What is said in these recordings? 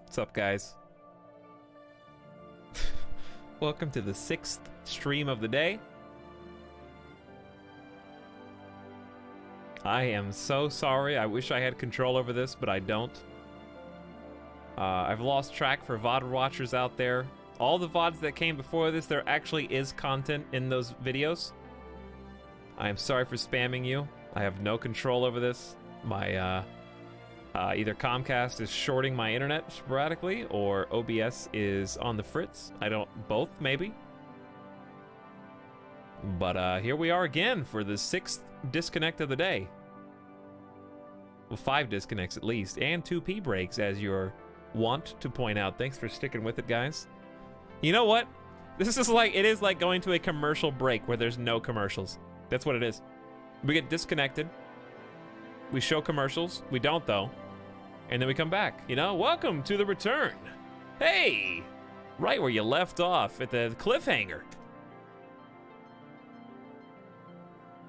What's up, guys? Welcome to the 6th stream of the day. I am so sorry. I wish I had control over this, but I don't. I've lost track for VOD watchers out there. All the VODs that came before this, there actually is content in those videos. I am sorry for spamming you. I have no control over this. My, either Comcast is shorting my internet sporadically, or OBS is on the fritz. I don't, both maybe. But here we are again for the 6th disconnect of the day. Well, 5 disconnects at least, and 2 pee breaks, as you're wont to point out. Thanks for sticking with it, guys. You know what? This is like, it is like going to a commercial break where there's no commercials. That's what it is. We get disconnected. We show commercials. We don't, though. And then we come back. You know, welcome to the return. Hey! Right where you left off, at the cliffhanger.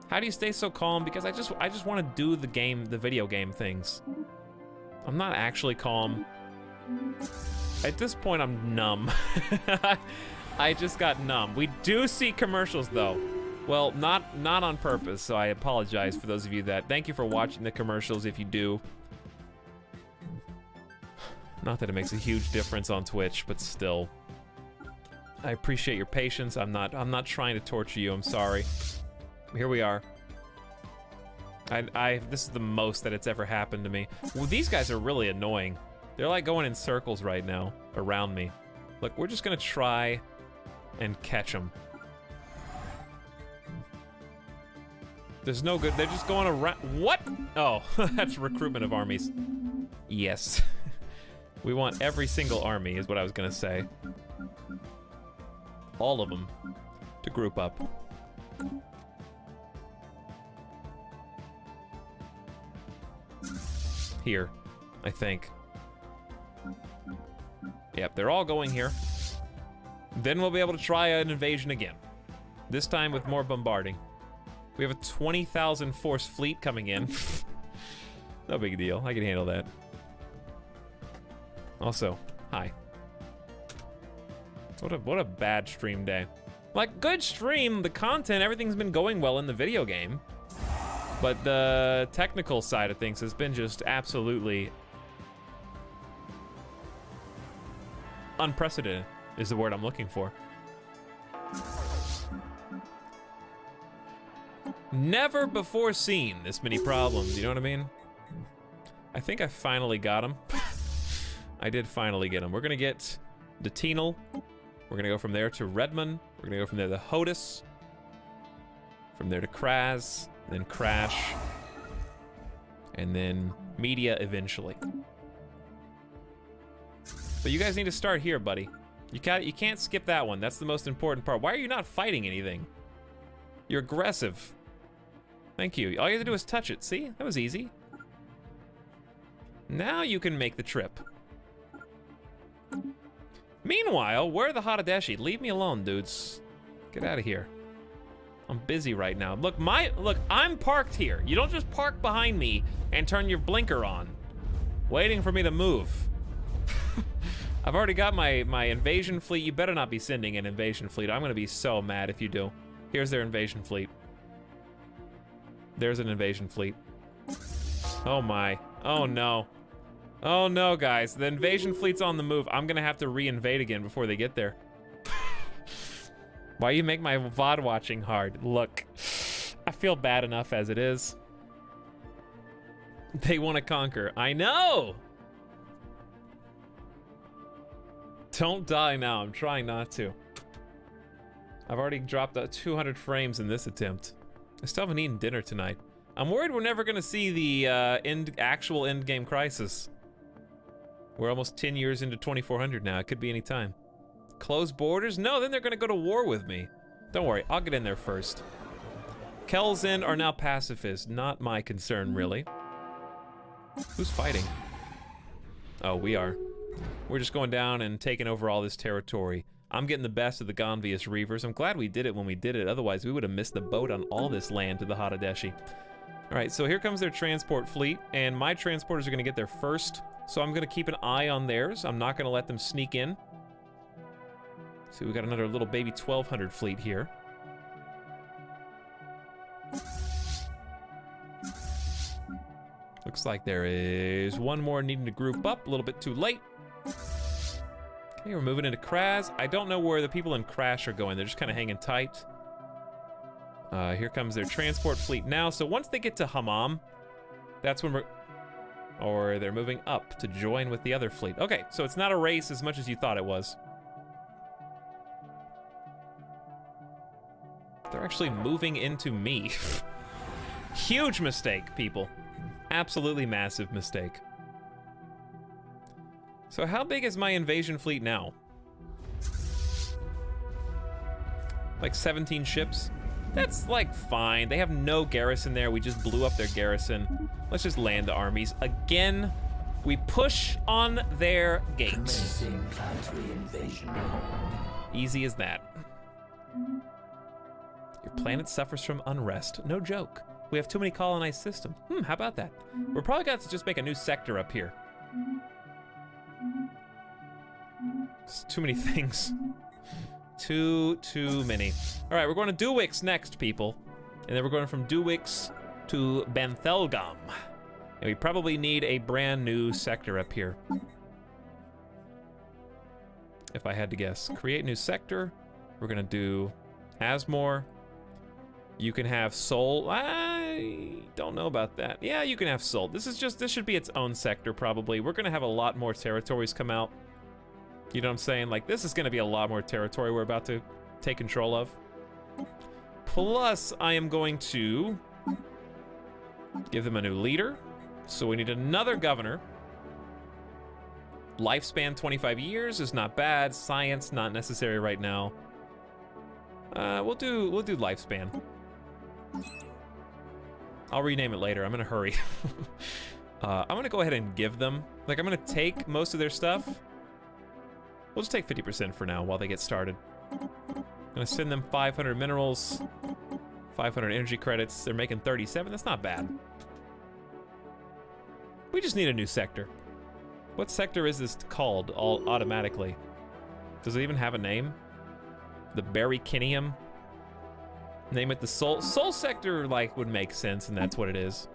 How do you stay so calm? Because I just want to do the video game things. I'm not actually calm. At this point, I'm numb. I just got numb. We do see commercials, though. Well, not on purpose, so I apologize for those of you that... Thank you for watching the commercials if you do. Not that it makes a huge difference on Twitch, but still. I appreciate your patience. I'm not trying to torture you. I'm sorry. Here we are. This is the most that it's ever happened to me. Well, these guys are really annoying. They're like going in circles right now around me. Look, we're just gonna try and catch them. There's no good. They're just going around. What? Oh, that's recruitment of armies. Yes. We want every single army, is what I was gonna say. All of them to group up. Here, I think. Yep, they're all going here. Then we'll be able to try an invasion again. This time with more bombarding. We have a 20,000 force fleet coming in. No big deal, I can handle that. Also, hi. What a bad stream day. Like, good stream, the content, everything's been going well in the video game. But the technical side of things has been just absolutely unprecedented, is the word I'm looking for. Never before seen this many problems, you know what I mean? I think I finally got them. I did finally get them. We're gonna get the Tenal. We're gonna go from there to Redmond. We're gonna go from there to Hodis. From there to Kraz, then Crash, and then Media eventually. But you guys need to start here, buddy. You can't skip that one. That's the most important part. Why are you not fighting anything? You're aggressive. Thank you. All you have to do is touch it. See? That was easy. Now you can make the trip. Meanwhile, where are the Hadadeshi? Leave me alone, dudes. Get out of here. I'm busy right now. Look, I'm parked here. You don't just park behind me and turn your blinker on, waiting for me to move. I've already got my invasion fleet. You better not be sending an invasion fleet. I'm gonna be so mad if you do. Here's their invasion fleet. There's an invasion fleet. Oh my. Oh no. Oh no, guys. The invasion fleet's on the move. I'm gonna have to re-invade again before they get there. Why you make my VOD watching hard? Look, I feel bad enough as it is. They want to conquer. I know! Don't die now. I'm trying not to. I've already dropped 200 frames in this attempt. I still haven't eaten dinner tonight. I'm worried we're never gonna see the actual end game crisis. We're almost 10 years into 2400 now. It could be any time. Close borders? No, then they're gonna go to war with me. Don't worry, I'll get in there first. Kelsen are now pacifists. Not my concern, really. Who's fighting? Oh, we are. We're just going down and taking over all this territory. I'm getting the best of the Gonvius Reavers. I'm glad we did it when we did it. Otherwise, we would have missed the boat on all this land to the Hadadeshi. All right, so here comes their transport fleet, and my transporters are gonna get there first. so I'm gonna keep an eye on theirs. I'm not gonna let them sneak in. See, we got another little baby 1200 fleet here. Looks like there is one more needing to group up, a little bit too late. Okay, we're moving into Kraz. I don't know where the people in Crash are going. They're just kind of hanging tight. Here comes their transport fleet now. So once they get to Hammam, that's when we're... Or they're moving up to join with the other fleet. Okay, so it's not a race as much as you thought it was. They're actually moving into me. Huge mistake, people. Absolutely massive mistake. So how big is my invasion fleet now? Like 17 ships? That's like fine. They have no garrison there. We just blew up their garrison. Let's just land the armies. Again, we push on their gates. Easy as that. Your planet suffers from unrest. No joke. We have too many colonized systems. How about that? We're probably going to just make a new sector up here. It's too many things. Too many. All right, we're going to Duwix next, people. And then we're going from Duwix to Benthelgam. And we probably need a brand new sector up here. If I had to guess. Create new sector. We're going to do Asmore. You can have Sol. I don't know about that. Yeah, you can have Sol. This should be its own sector, probably. We're gonna have a lot more territories come out. You know what I'm saying? Like, this is gonna be a lot more territory we're about to take control of. Plus, I am going to give them a new leader. So we need another governor. Lifespan 25 years is not bad. Science, not necessary right now. We'll do lifespan. I'll rename it later. I'm in a hurry. I'm gonna go ahead and give them, like, I'm gonna take most of their stuff. We'll just take 50% for now while they get started. I'm gonna send them 500 minerals, 500 energy credits. They're making 37. That's not bad. We just need a new sector. What sector is this called all automatically? Does it even have a name? The Barricinium? Name it the Soul sector, like, would make sense, and that's what it is.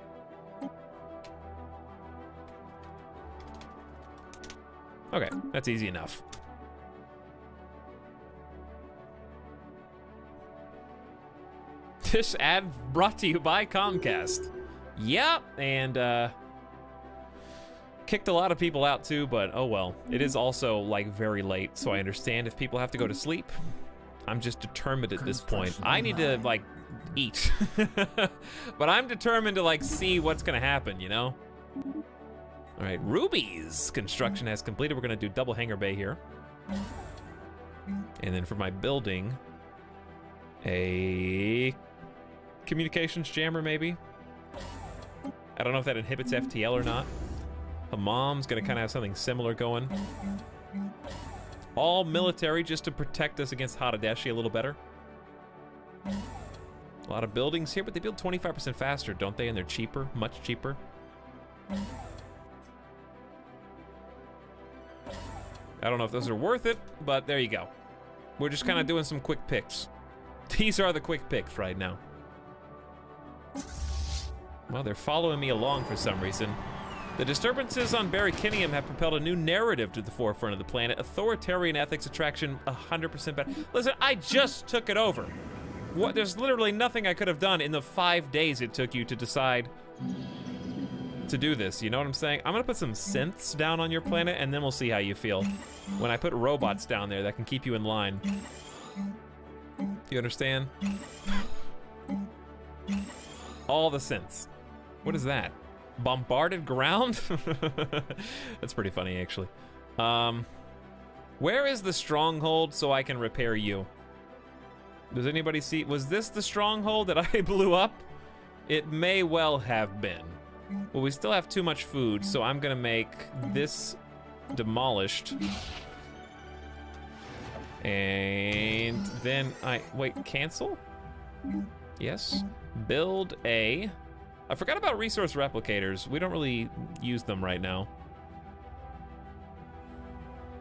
Okay, that's easy enough. This ad brought to you by Comcast. Yep, and kicked a lot of people out too, but oh well. It is also, like, very late, so I understand if people have to go to sleep. I'm just determined at this point. I need to, like, eat. But I'm determined to, like, see what's gonna happen, you know? All right, Ruby's construction has completed. We're gonna do double hangar bay here. And then for my building, a communications jammer, maybe? I don't know if that inhibits FTL or not. Hammam's gonna kind of have something similar going. All military just to protect us against Hadadeshi a little better. A lot of buildings here, but they build 25% faster, don't they? And they're cheaper, much cheaper. I don't know if those are worth it, but there you go. We're just kind of doing some quick picks. These are the quick picks right now. Well, they're following me along for some reason. The disturbances on Barricinium have propelled a new narrative to the forefront of the planet. Authoritarian ethics attraction 100% better. Listen, I just took it over. What? There's literally nothing I could have done in the 5 days it took you to decide to do this. You know what I'm saying? I'm gonna put some synths down on your planet, and then we'll see how you feel. When I put robots down there that can keep you in line. You understand? All the synths. What is that? Bombarded ground? That's pretty funny, actually. Where is the stronghold so I can repair you? Does anybody see? Was this the stronghold that I blew up? It may well have been. Well, we still have too much food, so I'm gonna make this demolished. And then wait, cancel? Yes. Build a... I forgot about resource replicators. We don't really use them right now.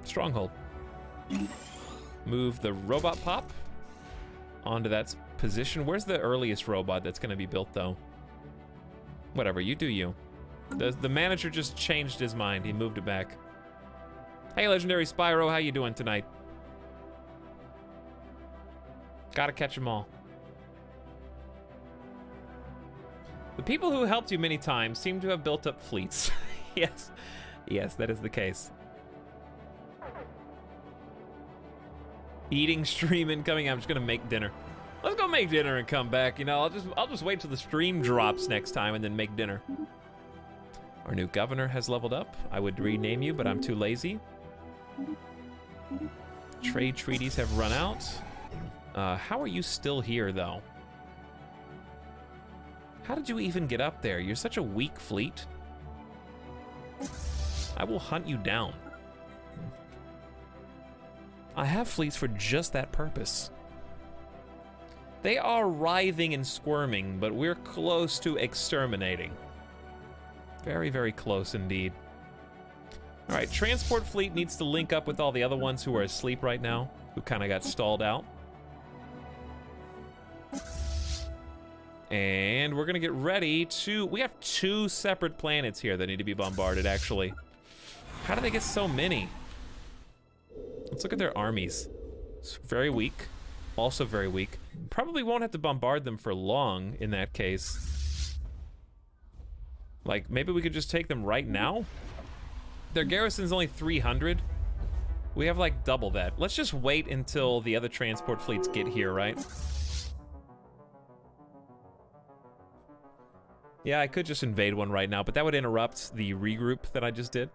Stronghold. Move the robot pop onto that position. Where's the earliest robot that's gonna be built though? Whatever, you do you. The manager just changed his mind. He moved it back. Hey, Legendary Spyro, how you doing tonight? Gotta catch them all. The people who helped you many times seem to have built up fleets. Yes, yes, that is the case. Eating, stream incoming. I'm just gonna make dinner. Let's go make dinner and come back. You know, I'll just wait till the stream drops next time and then make dinner. Our new governor has leveled up. I would rename you, but I'm too lazy. Trade treaties have run out. How are you still here, though? How did you even get up there? You're such a weak fleet. I will hunt you down. I have fleets for just that purpose. They are writhing and squirming, but we're close to exterminating. Very, very close indeed. All right, transport fleet needs to link up with all the other ones who are asleep right now, who kind of got stalled out. And we're gonna get ready to, we have 2 separate planets here that need to be bombarded, actually. How do they get so many? Let's look at their armies. It's very weak, also very weak. Probably won't have to bombard them for long in that case. Like, maybe we could just take them right now? Their garrison's only 300. We have like double that. Let's just wait until the other transport fleets get here, right? Yeah, I could just invade one right now, but that would interrupt the regroup that I just did.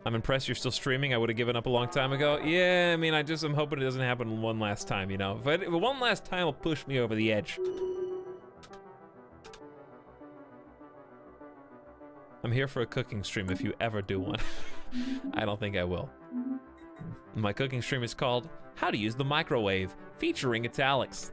I'm impressed you're still streaming. I would have given up a long time ago. Yeah, I mean, I'm hoping it doesn't happen one last time, you know? But one last time will push me over the edge. I'm here for a cooking stream if you ever do one. I don't think I will. My cooking stream is called How to Use the Microwave, featuring Etalyx.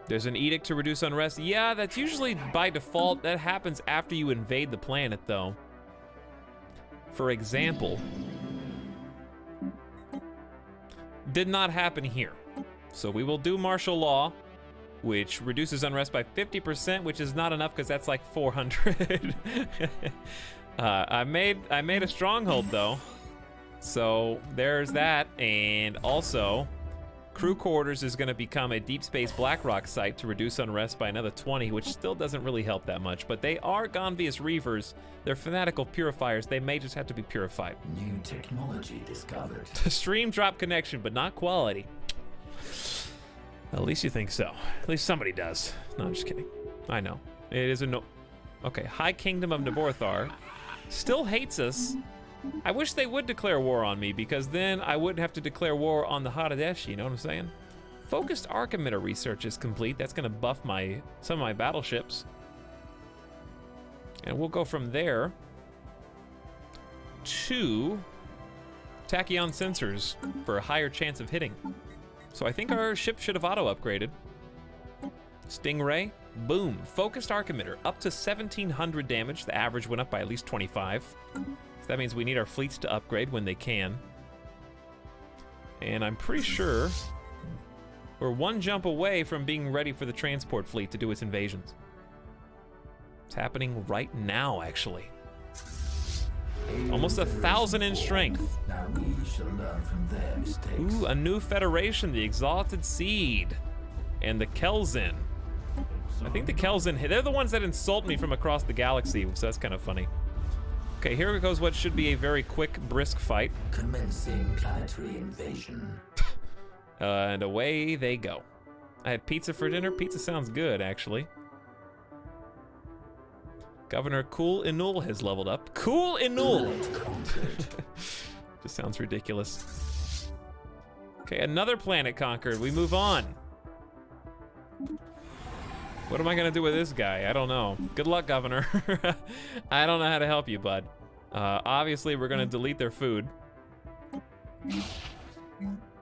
There's an edict to reduce unrest. Yeah, that's usually by default. That happens after you invade the planet, though. For example, did not happen here. So we will do martial law, which reduces unrest by 50%, which is not enough because that's like 400. I made a stronghold though, so there's that. And also, crew quarters is going to become a deep space Blackrock site to reduce unrest by another 20, which still doesn't really help that much. But they are Gonvius Reavers. They're fanatical purifiers. They may just have to be purified. New technology discovered. Stream drop connection, but not quality. At least you think so. At least somebody does. No, I'm just kidding. I know. It is a no. Okay, High Kingdom of Naborthar still hates us. I wish they would declare war on me, because then I wouldn't have to declare war on the Hadeshi, you know what I'm saying? Focused arc emitter research is complete. That's gonna buff some of my battleships. And we'll go from there to tachyon sensors for a higher chance of hitting. So I think our ship should have auto-upgraded. Stingray, boom. Focused arc emitter, up to 1,700 damage. The average went up by at least 25. So that means we need our fleets to upgrade when they can. And I'm pretty sure we're one jump away from being ready for the transport fleet to do its invasions. It's happening right now, actually. Almost 1,000 in strength. Now we shall learn from their mistakes. Ooh, a new federation, the Exalted Seed, and the Kelzin. I think the Kelzin, they're the ones that insult me from across the galaxy, so that's kind of funny. Okay, here goes what should be a very quick, brisk fight. Commencing planetary invasion. And away they go. I had pizza for dinner. Pizza sounds good, actually. Governor Cool Inul has leveled up. Cool Inul! Just sounds ridiculous. Okay, another planet conquered. We move on. What am I gonna do with this guy? I don't know. Good luck, Governor. I don't know how to help you, bud. Obviously, we're gonna delete their food.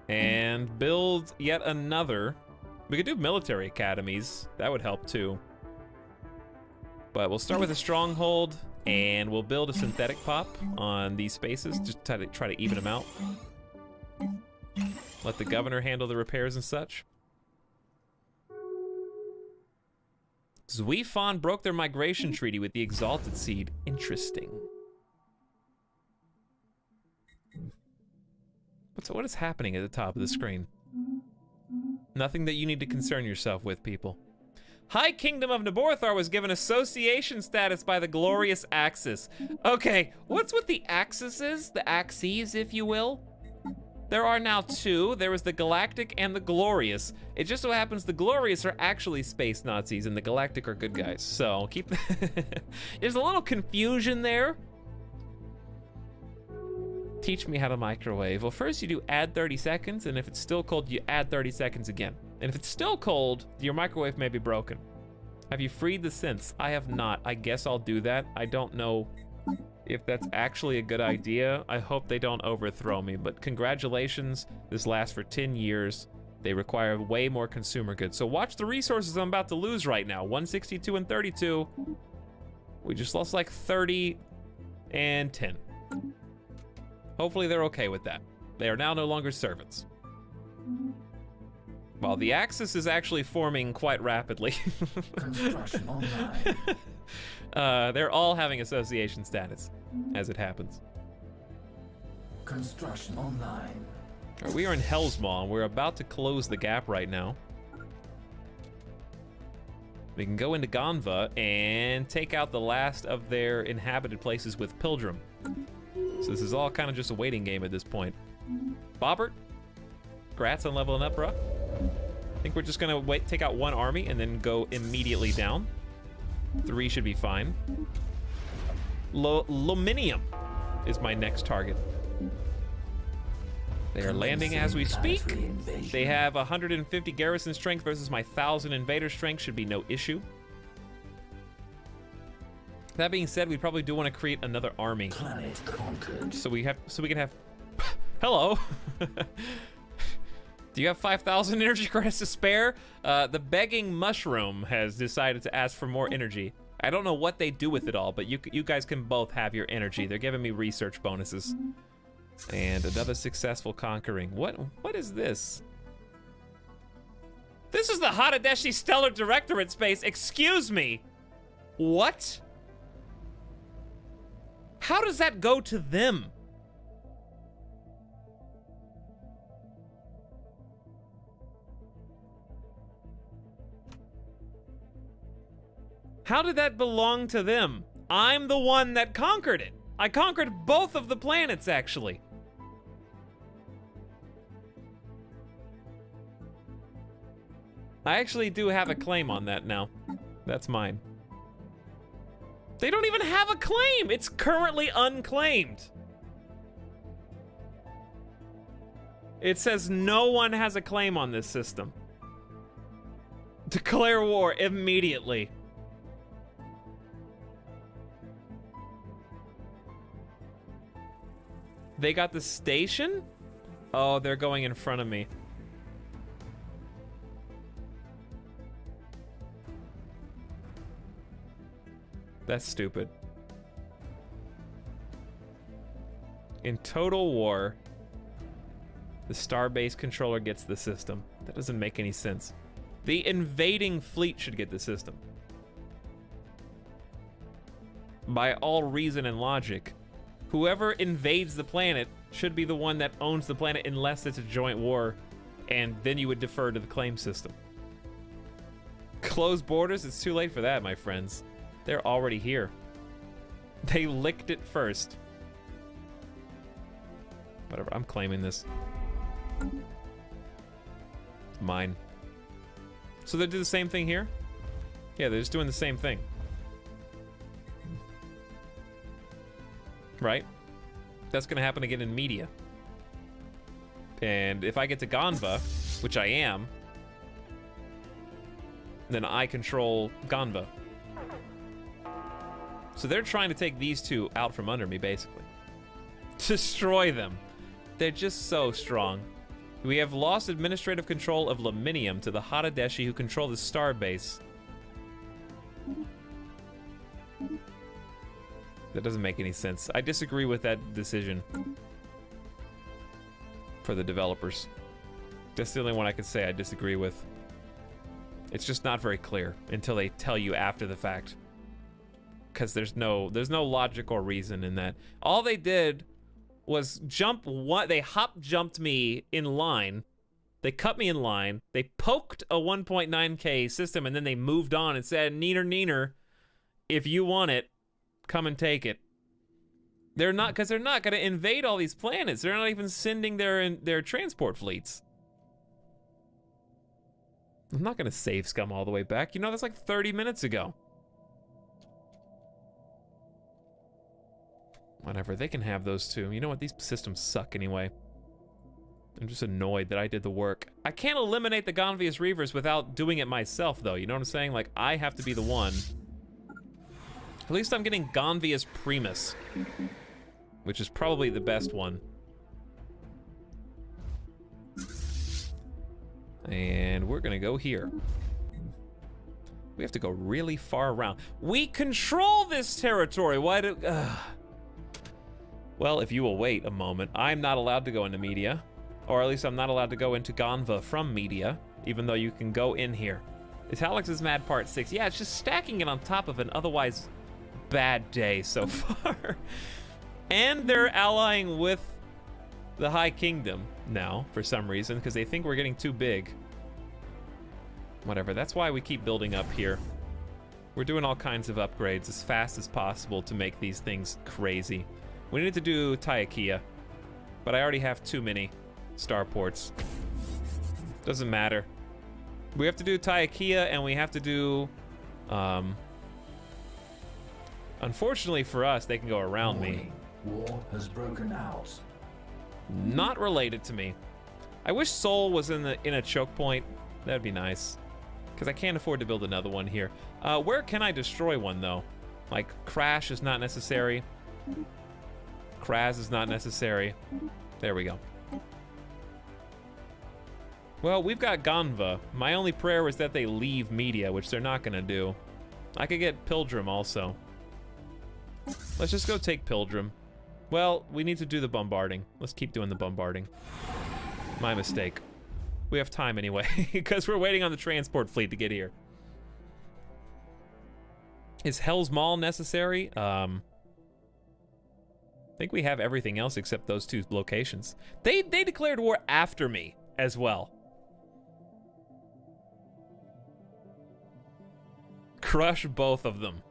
And build yet another. We could do military academies. That would help too. But we'll start with a stronghold. And we'll build a synthetic pop on these spaces, just try to even them out. Let the governor handle the repairs and such. Zuifan broke their migration treaty with the Exalted Seed. Interesting. What is happening at the top of the screen? Nothing that you need to concern yourself with, people. High Kingdom of Naborthar was given association status by the Glorious Axis. Okay, what's with the Axes? The Axes, if you will? There are now two. There was the Galactic and the Glorious. It just so happens the Glorious are actually space Nazis and the Galactic are good guys. So keep... There's a little confusion there. Teach me how to microwave. Well, first you do add 30 seconds, and if it's still cold, you add 30 seconds again. And if it's still cold, your microwave may be broken. Have you freed the synths? I have not. I guess I'll do that. I don't know if that's actually a good idea. I hope they don't overthrow me, but congratulations. This lasts for 10 years. They require way more consumer goods. So watch the resources I'm about to lose right now. 162 and 32. We just lost like 30 and 10. Hopefully they're okay with that. They are now no longer servants. While the Axis is actually forming quite rapidly. Construction online. They're all having association status, as it happens. Construction online. All right, we are in Hell's Maw, and we're about to close the gap right now. We can go into Ganva and take out the last of their inhabited places with Pilgrim. So this is all kind of just a waiting game at this point. Bobbert, congrats on leveling up, bro. I think we're just gonna take out one army and then go immediately down. 3 should be fine. Luminium is my next target. They are landing as we speak. They have 150 garrison strength versus my 1,000 invader strength. Should be no issue. That being said, we probably do want to create another army. Planet conquered. So we can have. Hello. Do you have 5,000 energy credits to spare? The begging mushroom has decided to ask for more energy. I don't know what they do with it all, but you guys can both have your energy. They're giving me research bonuses. And another successful conquering. What is this? This is the Hadadeshi Stellar Directorate space. Excuse me. What? How does that go to them? How did that belong to them? I'm the one that conquered it. I conquered both of the planets, actually. I actually do have a claim on that now. That's mine. They don't even have a claim. It's currently unclaimed. It says no one has a claim on this system. Declare war immediately. They got the station? Oh, they're going in front of me. That's stupid. In Total War, the Starbase controller gets the system. That doesn't make any sense. The invading fleet should get the system. By all reason and logic, whoever invades the planet should be the one that owns the planet unless it's a joint war, and then you would defer to the claim system. Close borders? It's too late for that, my friends. They're already here. They licked it first. Whatever, I'm claiming this. Mine. So they do the same thing here? Yeah, they're just doing the same thing. Right? That's gonna happen again in media. And if I get to Ganva, which I am, then I control Ganva. So they're trying to take these two out from under me, basically. Destroy them. They're just so strong. We have lost administrative control of Luminium to the Hadadeshi, who control the starbase. That doesn't make any sense. I disagree with that decision for the developers. That's the only one I could say I disagree with. It's just not very clear until they tell you after the fact. Because there's no logical reason in that. All they did was they hop jumped me in line. They cut me in line. They poked a 1.9K system and then they moved on and said, neener, neener, if you want it, come and take it. They're not going to invade all these planets. They're not even sending their transport fleets. I'm not gonna save scum all the way back. You know, that's like 30 minutes ago. Whatever, they can have those two. You know what, these systems suck anyway. I'm just annoyed that I did the work. I can't eliminate the Gonvius Reavers without doing it myself, though. You know what I'm saying? Like, I have to be the one. At least I'm getting Gonvius Primus, which is probably the best one. And we're gonna go here. We have to go really far around. We control this territory. Why do... Well, if you will wait a moment, I'm not allowed to go into media. Or at least I'm not allowed to go into Gonva from media, even though you can go in here. Etalyx Mad Part 6. Yeah, it's just stacking it on top of an otherwise bad day so far. And they're allying with the High Kingdom now, for some reason, because they think we're getting too big. Whatever, that's why we keep building up here. We're doing all kinds of upgrades as fast as possible to make these things crazy. We need to do Tyakia, but I already have too many starports. Doesn't matter. We have to do Tyakia, and we have to do... Unfortunately for us, they can go around me. War has broken out. Not related to me. I wish Sol was in a choke point. That'd be nice. Because I can't afford to build another one here. Where can I destroy one, though? Like, Crash is not necessary. Kraz is not necessary. There we go. Well, we've got Gonva. My only prayer is that they leave media, which they're not gonna do. I could get Pilgrim also. Let's just go take Pilgrim. Well, we need to do the bombarding. Let's keep doing the bombarding. My mistake. We have time anyway, because we're waiting on the transport fleet to get here. Is Hell's Maul necessary? I think we have everything else except those two locations. They declared war after me as well. Crush both of them.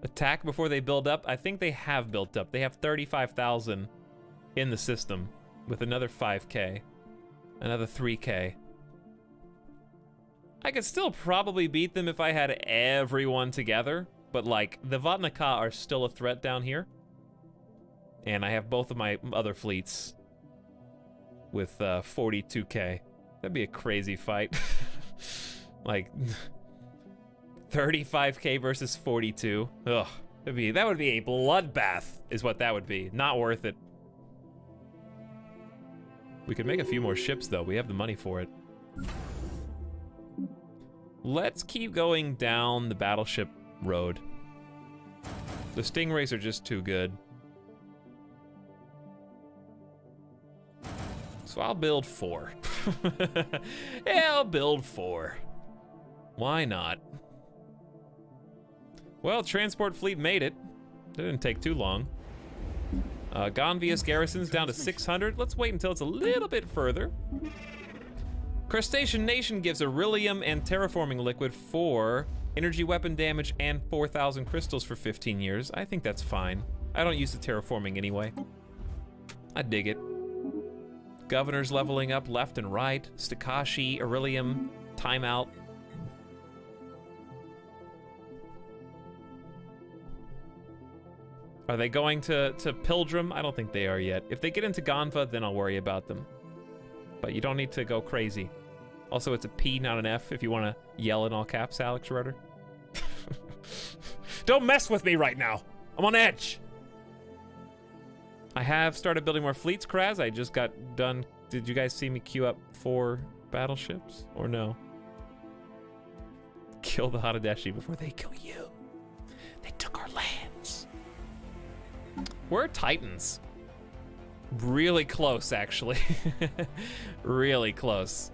Attack before they build up. I think they have built up. They have 35,000 in the system with another 5K, another 3K. I could still probably beat them if I had everyone together, but like the Vatnaka are still a threat down here. And I have both of my other fleets with 42K. That'd be a crazy fight. Like 35K versus 42. Ugh. That would be a bloodbath, is what that would be. Not worth it. We could make a few more ships, though. We have the money for it. Let's keep going down the battleship road. The Stingrays are just too good. So I'll build 4. Yeah, I'll build 4. Why not? Well, transport fleet made it. It didn't take too long. Gonvius garrison's down to 600. Let's wait until it's a little bit further. Crustacean Nation gives Irelium and terraforming liquid for energy weapon damage and 4,000 crystals for 15 years. I think that's fine. I don't use the terraforming anyway. I dig it. Governors leveling up left and right. Stakashi, Irelium, timeout. Are they going to Pilgrim? I don't think they are yet. If they get into Gonva, then I'll worry about them. But you don't need to go crazy. Also, it's a P, not an F, if you want to yell in all caps, Alex Rudder. Don't mess with me right now. I'm on edge. I have started building more fleets, Kraz. I just got done. Did you guys see me queue up 4 battleships, or no? Kill the Hadadeshi before they kill you. They took our lands. We're Titans. Really close, actually. Really close.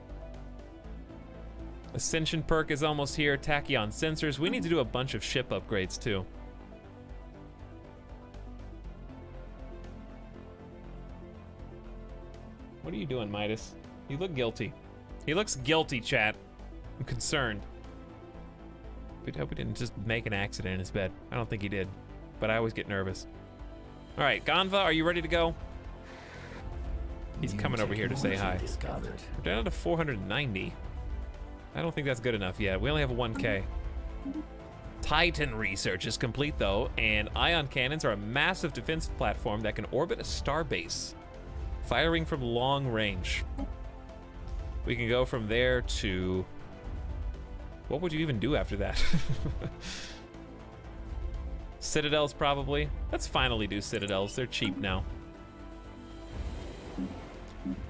Ascension perk is almost here. Tachyon sensors. We need to do a bunch of ship upgrades, too. What are you doing, Midas? You look guilty. He looks guilty, chat. I'm concerned. We hope he didn't just make an accident in his bed. I don't think he did, but I always get nervous. All right, Ganva, are you ready to go? He's coming over here to say hi. We're down to 490. I don't think that's good enough yet. We only have a 1K. Titan research is complete, though, and ion cannons are a massive defense platform that can orbit a starbase, firing from long range. We can go from there to... What would you even do after that? Citadels, probably. Let's finally do Citadels. They're cheap now.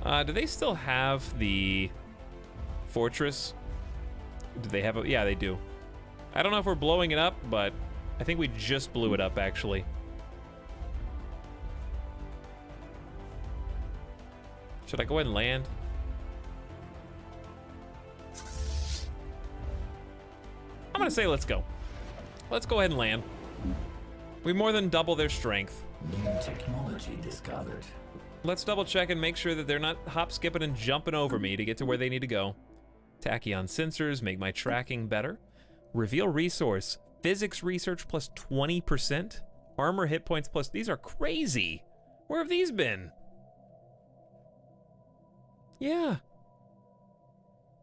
Do they still have the fortress? Do they have a... Yeah, they do. I don't know if we're blowing it up, but I think we just blew it up, actually. Should I go ahead and land? I'm gonna say let's go. Let's go ahead and land. We more than double their strength. New technology discovered. Let's double check and make sure that they're not hop, skipping, and jumping over me to get to where they need to go. Tachyon sensors make my tracking better. Reveal resource. Physics research plus 20%. Armor hit points plus... These are crazy. Where have these been? Yeah.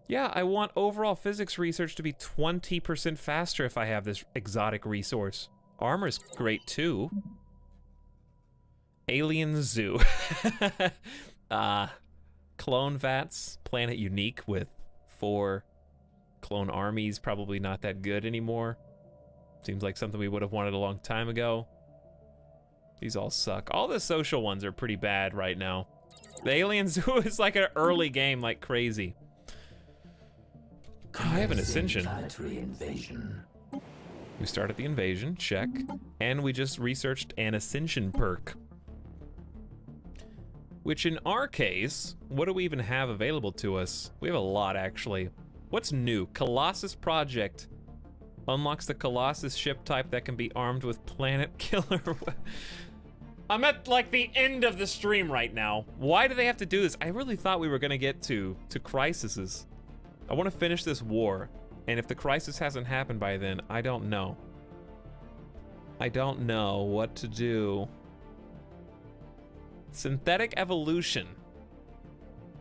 Yeah, I want overall physics research to be 20% faster if I have this exotic resource. Armor's great too. Alien Zoo. Clone vats, planet unique with 4 clone armies, probably not that good anymore. Seems like something we would have wanted a long time ago. These all suck. All the social ones are pretty bad right now. The Alien Zoo is like an early game like crazy. Oh, I have an ascension. We started the invasion, check. And we just researched an ascension perk. Which in our case, what do we even have available to us? We have a lot, actually. What's new? Colossus Project unlocks the Colossus ship type that can be armed with planet killer. I'm at like the end of the stream right now. Why do they have to do this? I really thought we were gonna get to crises. I want to finish this war, and if the crisis hasn't happened by then, I don't know. I don't know what to do. Synthetic evolution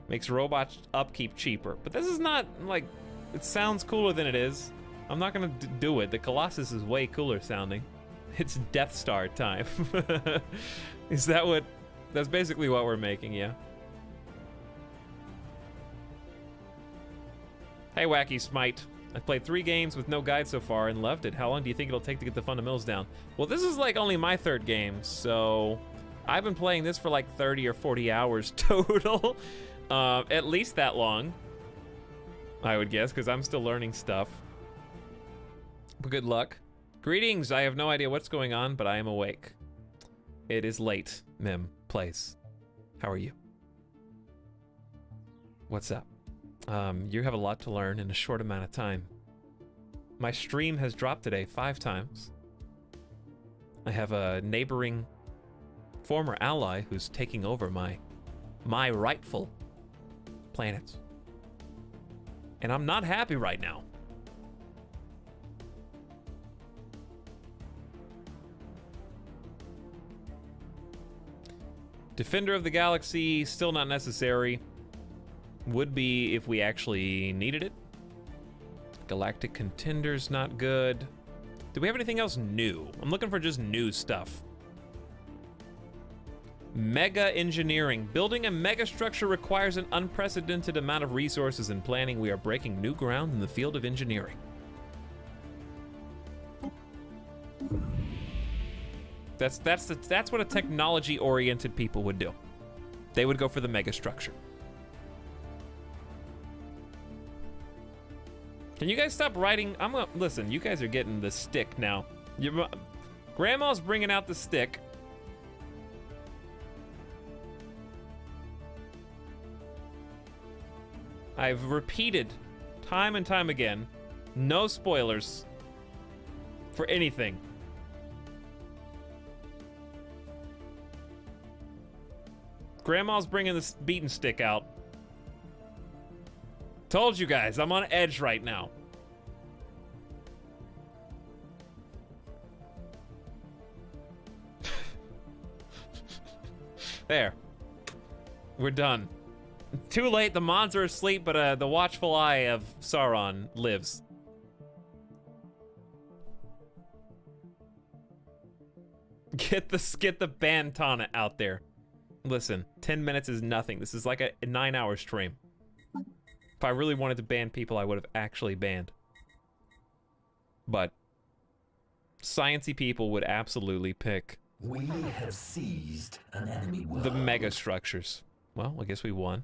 makes robot upkeep cheaper, but this is not like, it sounds cooler than it is. I'm not gonna do it. The Colossus is way cooler sounding. It's Death Star time. Is that what, that's basically what we're making, yeah. Hey, Wacky Smite. I've played 3 games with no guide so far and loved it. How long do you think it'll take to get the fundamentals down? Well, this is like only my 3rd game, so I've been playing this for like 30 or 40 hours total. At least that long, I would guess, because I'm still learning stuff. But good luck. Greetings, I have no idea what's going on, but I am awake. It is late, Mim, place. How are you? What's up? You have a lot to learn in a short amount of time. My stream has dropped today 5 times. I have a neighboring former ally who's taking over my rightful planet. And I'm not happy right now. Defender of the Galaxy, still not necessary. Would be if we actually needed it. Galactic Contender's not good. Do we have anything else new? I'm looking for just new stuff. Mega engineering. Building a mega structure requires an unprecedented amount of resources and planning. We are breaking new ground in the field of engineering. That's what a technology-oriented people would do. They would go for the mega structure. Can you guys stop writing? Listen, you guys are getting the stick now. Grandma's bringing out the stick. I've repeated time and time again, no spoilers for anything. Grandma's bringing this beaten stick out. Told you guys, I'm on edge right now. There. We're done. Too late, the Mons are asleep, but the watchful eye of Sauron lives. Get the Bantana out there. Listen, 10 minutes is nothing. This is like a 9-hour stream. If I really wanted to ban people, I would have actually banned. But sciencey people would absolutely pick We have seized an enemy world. the mega structures. Well, I guess we won.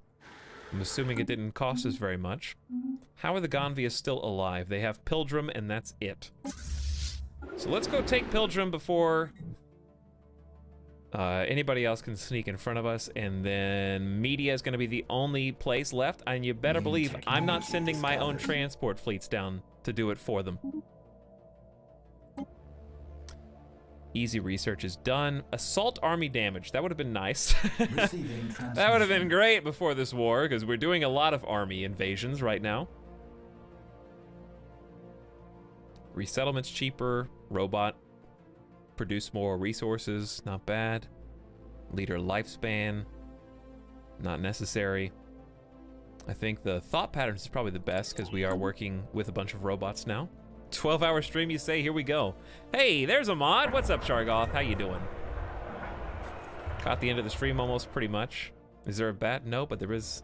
I'm assuming it didn't cost us very much. How are the Gonvias still alive? They have Pilgrim, and that's it. So let's go take Pilgrim before anybody else can sneak in front of us, and then Media is going to be the only place left, and you better believe I'm not sending my own transport fleets down to do it for them. Easy research is done. Assault army damage. That would have been nice. That would have been great before this war, because we're doing a lot of army invasions right now. Resettlement's cheaper. Robot. Produce more resources. Not bad. Leader lifespan. Not necessary. I think the thought patterns is probably the best, because we are working with a bunch of robots now. 12-hour stream, you say? Here we go. Hey, there's a mod. What's up, Shargoth? How you doing? Caught the end of the stream almost, pretty much. Is there a bat? No, but there is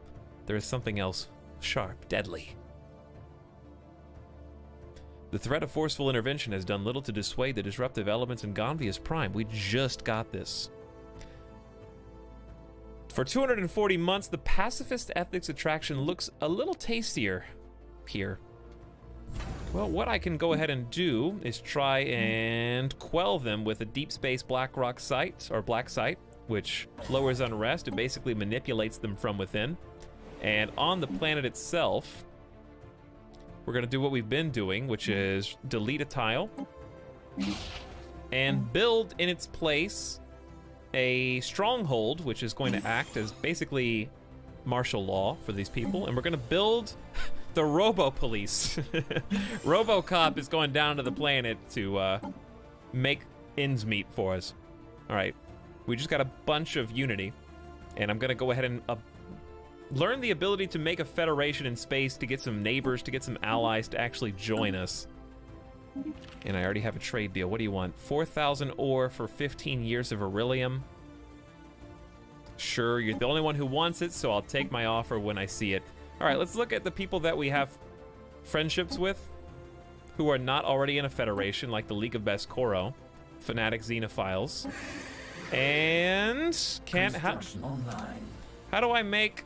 something else. Sharp, deadly. The threat of forceful intervention has done little to dissuade the disruptive elements in Gonvia's Prime. We just got this. For 240 months, the pacifist ethics attraction looks a little tastier here. Well, what I can go ahead and do is try and quell them with a deep space black rock site, or black site, which lowers unrest. It basically manipulates them from within. And on the planet itself, we're gonna do what we've been doing, which is delete a tile and build in its place a stronghold, which is going to act as basically martial law for these people. And we're gonna build the Robo Police. RoboCop is going down to the planet to make ends meet for us. All right, we just got a bunch of unity, and I'm gonna go ahead and learn the ability to make a federation in space to get some neighbors, to get some allies to actually join us. And I already have a trade deal. What do you want? 4,000 ore for 15 years of beryllium. Sure, you're the only one who wants it, so I'll take my offer when I see it. All right, let's look at the people that we have friendships with who are not already in a federation, like the League of Beskoro, Fanatic Xenophiles. And can't... How do I make...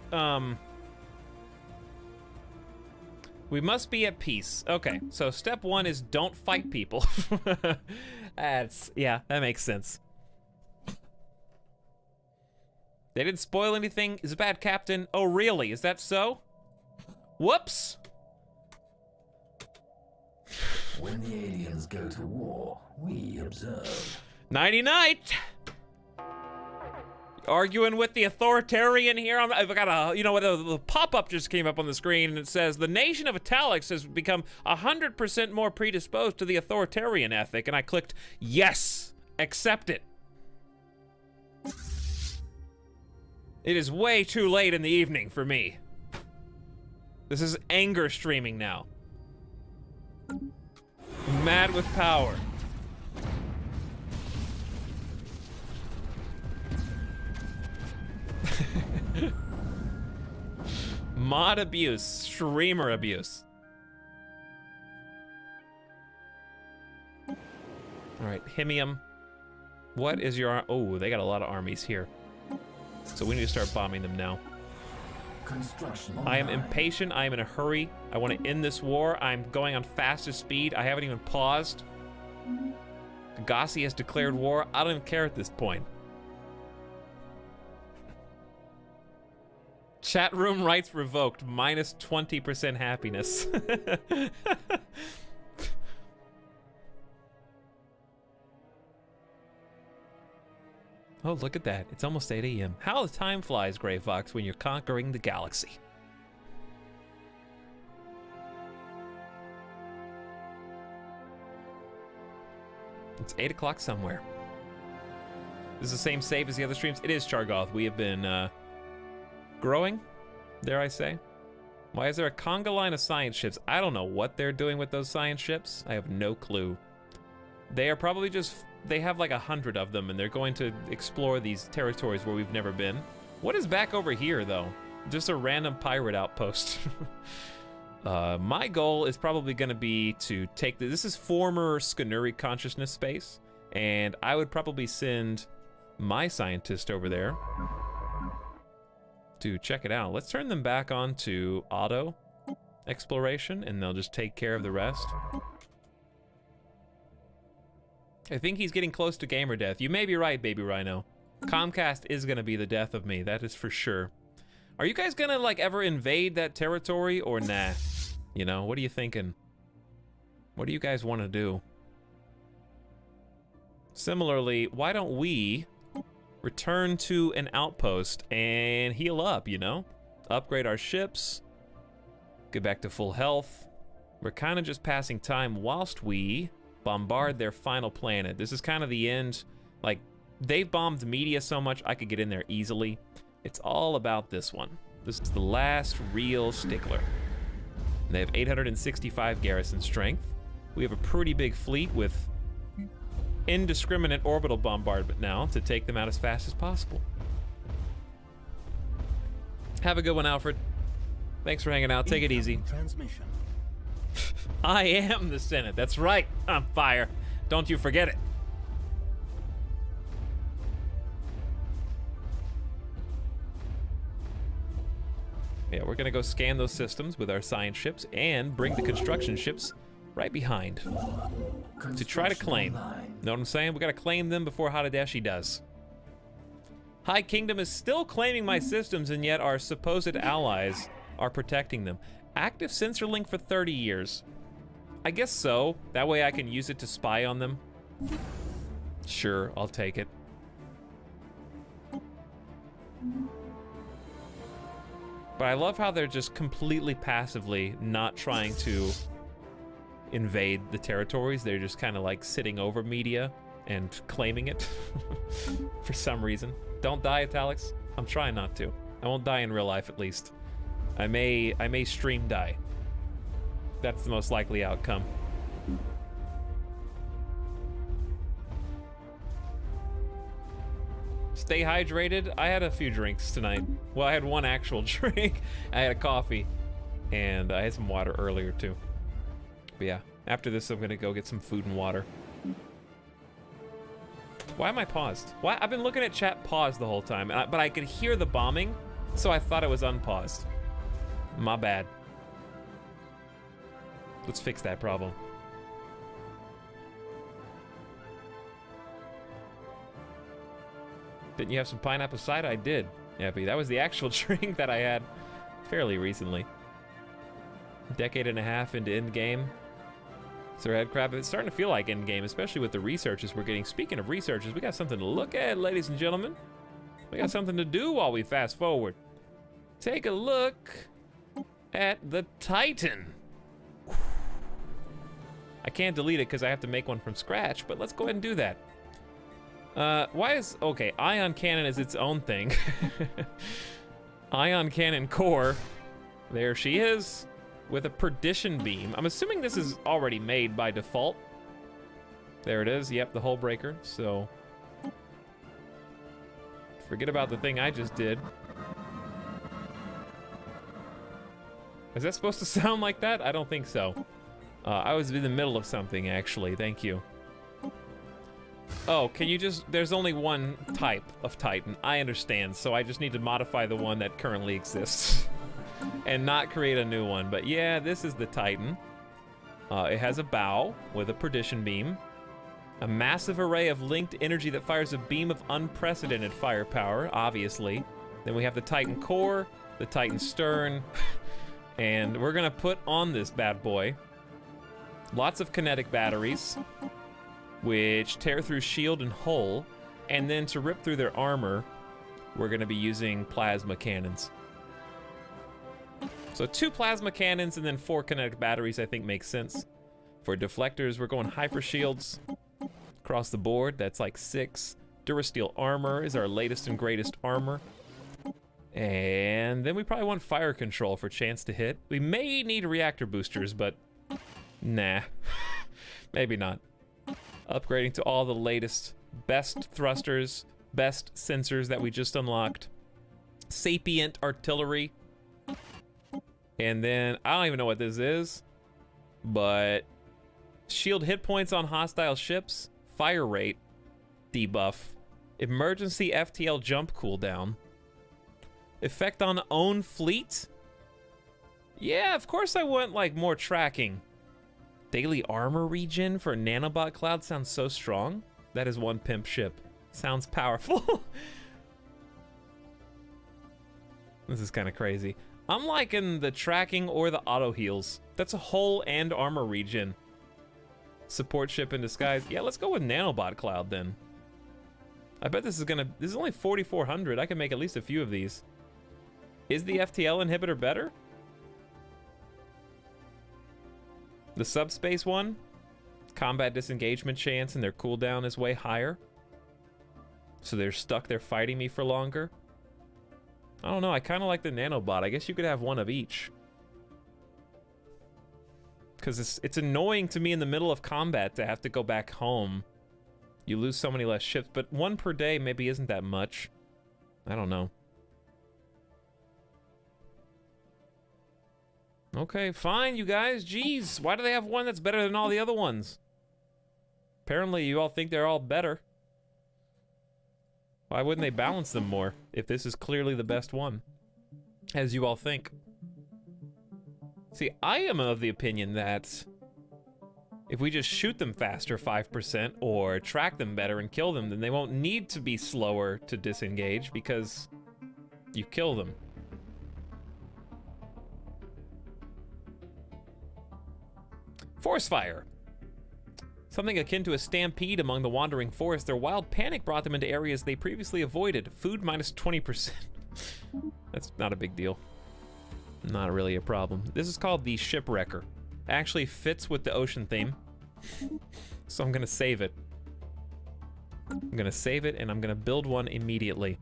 We must be at peace. Okay, so step one is don't fight people. Yeah, that makes sense. They didn't spoil anything. Is a bad captain. Oh, really? Is that so? Whoops. When the aliens go to war, we observe. Nighty night. Arguing with the authoritarian here. I've got a, you know, the pop-up just came up on the screen and it says the nation of Etalyx has become 100% more predisposed to the authoritarian ethic, and I clicked yes, accept it. It is way too late in the evening for me. This is anger streaming now. Mad with power. Mod abuse, streamer abuse. All right, Himium. What is your... Oh, they got a lot of armies here. So we need to start bombing them now. I am impatient. I am in a hurry. I want to end this war. I'm going on fastest speed. I haven't even paused. Agassi has declared war. I don't even care at this point. Chat room rights revoked. Minus 20% happiness. Oh, look at that. It's almost 8 a.m. How the time flies, Gray Fox, when you're conquering the galaxy. It's 8 o'clock somewhere. This is the same save as the other streams. It is Chargoth. We have been growing, dare I say. Why is there a conga line of science ships? I don't know what they're doing with those science ships. I have no clue. They are probably just, they have like 100 of them and they're going to explore these territories where we've never been. What is back over here though? Just a random pirate outpost. My goal is probably gonna be to take this is former Skanuri consciousness space, and I would probably send my scientist over there to check it out. Let's turn them back on to auto exploration and they'll just take care of the rest. I think he's getting close to gamer death. You may be right, Baby Rhino. Comcast is gonna be the death of me, that is for sure. Are you guys gonna like ever invade that territory or nah? You know, what are you thinking? What do you guys want to do? Similarly, why don't we return to an outpost and heal up, you know? Upgrade our ships, get back to full health. We're kind of just passing time whilst we bombard their final planet. This is kind of the end. Like, they've bombed media so much I could get in there easily. It's all about this one. This is the last real stickler. They have 865 garrison strength. We have a pretty big fleet with indiscriminate orbital bombardment now to take them out as fast as possible. Have a good one, Alfred. Thanks for hanging out. Take it easy. Transmission. I am the Senate. That's right. I'm fire. Don't you forget it. Yeah, we're gonna go scan those systems with our science ships and bring the construction ships right behind to try to claim. Know what I'm saying? We gotta claim them before Hadadeshi does. High Kingdom is still claiming my systems and yet our supposed allies are protecting them. Active sensor link for 30 years. I guess so. That way I can use it to spy on them. Sure, I'll take it. But I love how they're just completely passively not trying to invade the territories. They're just kind of like sitting over media and claiming it for some reason. Don't die, Etalyx. I'm trying not to. I won't die in real life, at least. I may stream die. That's the most likely outcome. Stay hydrated. I had a few drinks tonight. Well, I had one actual drink. I had a coffee, and I had some water earlier too. But yeah, after this, I'm gonna go get some food and water. Why am I paused? Why? I've been looking at chat paused the whole time, but I could hear the bombing, so I thought it was unpaused. My bad. Let's fix that problem. Didn't you have some pineapple cider? I did. Yeah, but that was the actual drink that I had fairly recently. A decade and a half into endgame. Sir Headcrab, it's starting to feel like endgame, especially with the researches we're getting. Speaking of researches, we got something to look at, ladies and gentlemen. We got something to do while we fast forward. Take a look at the Titan. I can't delete it because I have to make one from scratch, but let's go ahead and do that. Why is, okay, ion cannon is its own thing. Ion cannon core, there she is, with a perdition beam. I'm assuming this is already made by default. There it is, yep, the hull breaker, so. Forget about the thing I just did. Is that supposed to sound like that? I don't think so. I was in the middle of something, actually, thank you. Oh, can you just, there's only one type of Titan. I understand, so I just need to modify the one that currently exists and not create a new one. But yeah, this is the Titan. It has a bow with a perdition beam, a massive array of linked energy that fires a beam of unprecedented firepower, obviously. Then we have the Titan core, the Titan stern, and we're gonna put on this bad boy lots of kinetic batteries, which tear through shield and hull, and then to rip through their armor, we're gonna be using plasma cannons. So 2 plasma cannons and then 4 kinetic batteries I think makes sense. For deflectors, we're going hyper shields across the board. That's like 6. Durasteel armor is our latest and greatest armor. And then we probably want fire control for chance to hit. We may need reactor boosters, but nah, maybe not. Upgrading to all the latest, best thrusters, best sensors that we just unlocked. Sapient artillery. And then, I don't even know what this is, but shield hit points on hostile ships, fire rate debuff, emergency FTL jump cooldown, effect on own fleet. Yeah, of course I want like more tracking. Daily armor regen for nanobot cloud sounds so strong. That is one pimp ship. Sounds powerful. This is kind of crazy. I'm liking the tracking or the auto heals. That's a hull and armor regen. Support ship in disguise. Yeah, let's go with nanobot cloud then. I bet this is only 4,400. I can make at least a few of these. Is the FTL inhibitor better? The subspace one? Combat disengagement chance and their cooldown is way higher. So they're stuck there fighting me for longer. I don't know, I kind of like the nanobot. I guess you could have one of each. Because it's annoying to me in the middle of combat to have to go back home. You lose so many less ships, but 1 per day maybe isn't that much. I don't know. Okay, fine, you guys. Jeez, why do they have one that's better than all the other ones? Apparently you all think they're all better. Why wouldn't they balance them more if this is clearly the best one, as you all think? See, I am of the opinion that if we just shoot them faster 5% or track them better and kill them, then they won't need to be slower to disengage because you kill them. Forest fire. Something akin to a stampede among the wandering forest. Their wild panic brought them into areas they previously avoided. Food minus 20%. That's not a big deal. Not really a problem. This is called the Shipwrecker. Actually fits with the ocean theme. So I'm gonna save it. I'm gonna save it and I'm gonna build one immediately.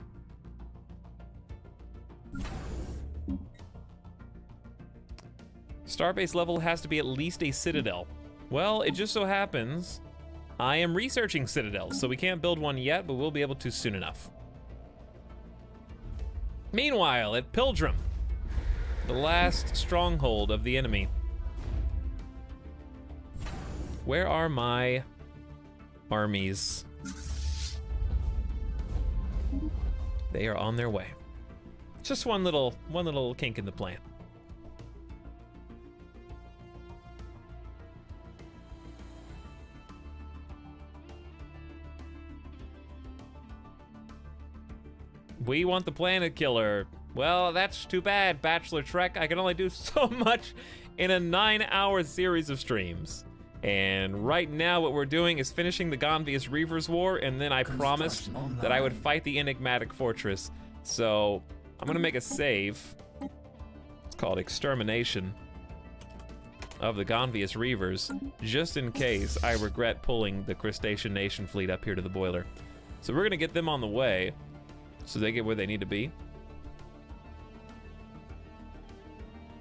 Starbase level has to be at least a citadel. Well, it just so happens I am researching citadels, so we can't build one yet, but we'll be able to soon enough. Meanwhile, at Pilgrim, the last stronghold of the enemy. Where are my armies? They are on their way. Just one little kink in the plan. We want the planet killer. Well, that's too bad, Bachelor Trek. I can only do so much in a 9-hour series of streams. And right now what we're doing is finishing the Gonvius Reavers War, and then I promised that I would fight the enigmatic fortress. So I'm gonna make a save. It's called Extermination of the Gonvius Reavers, just in case I regret pulling the Crustacean Nation fleet up here to the boiler. So we're gonna get them on the way, so they get where they need to be.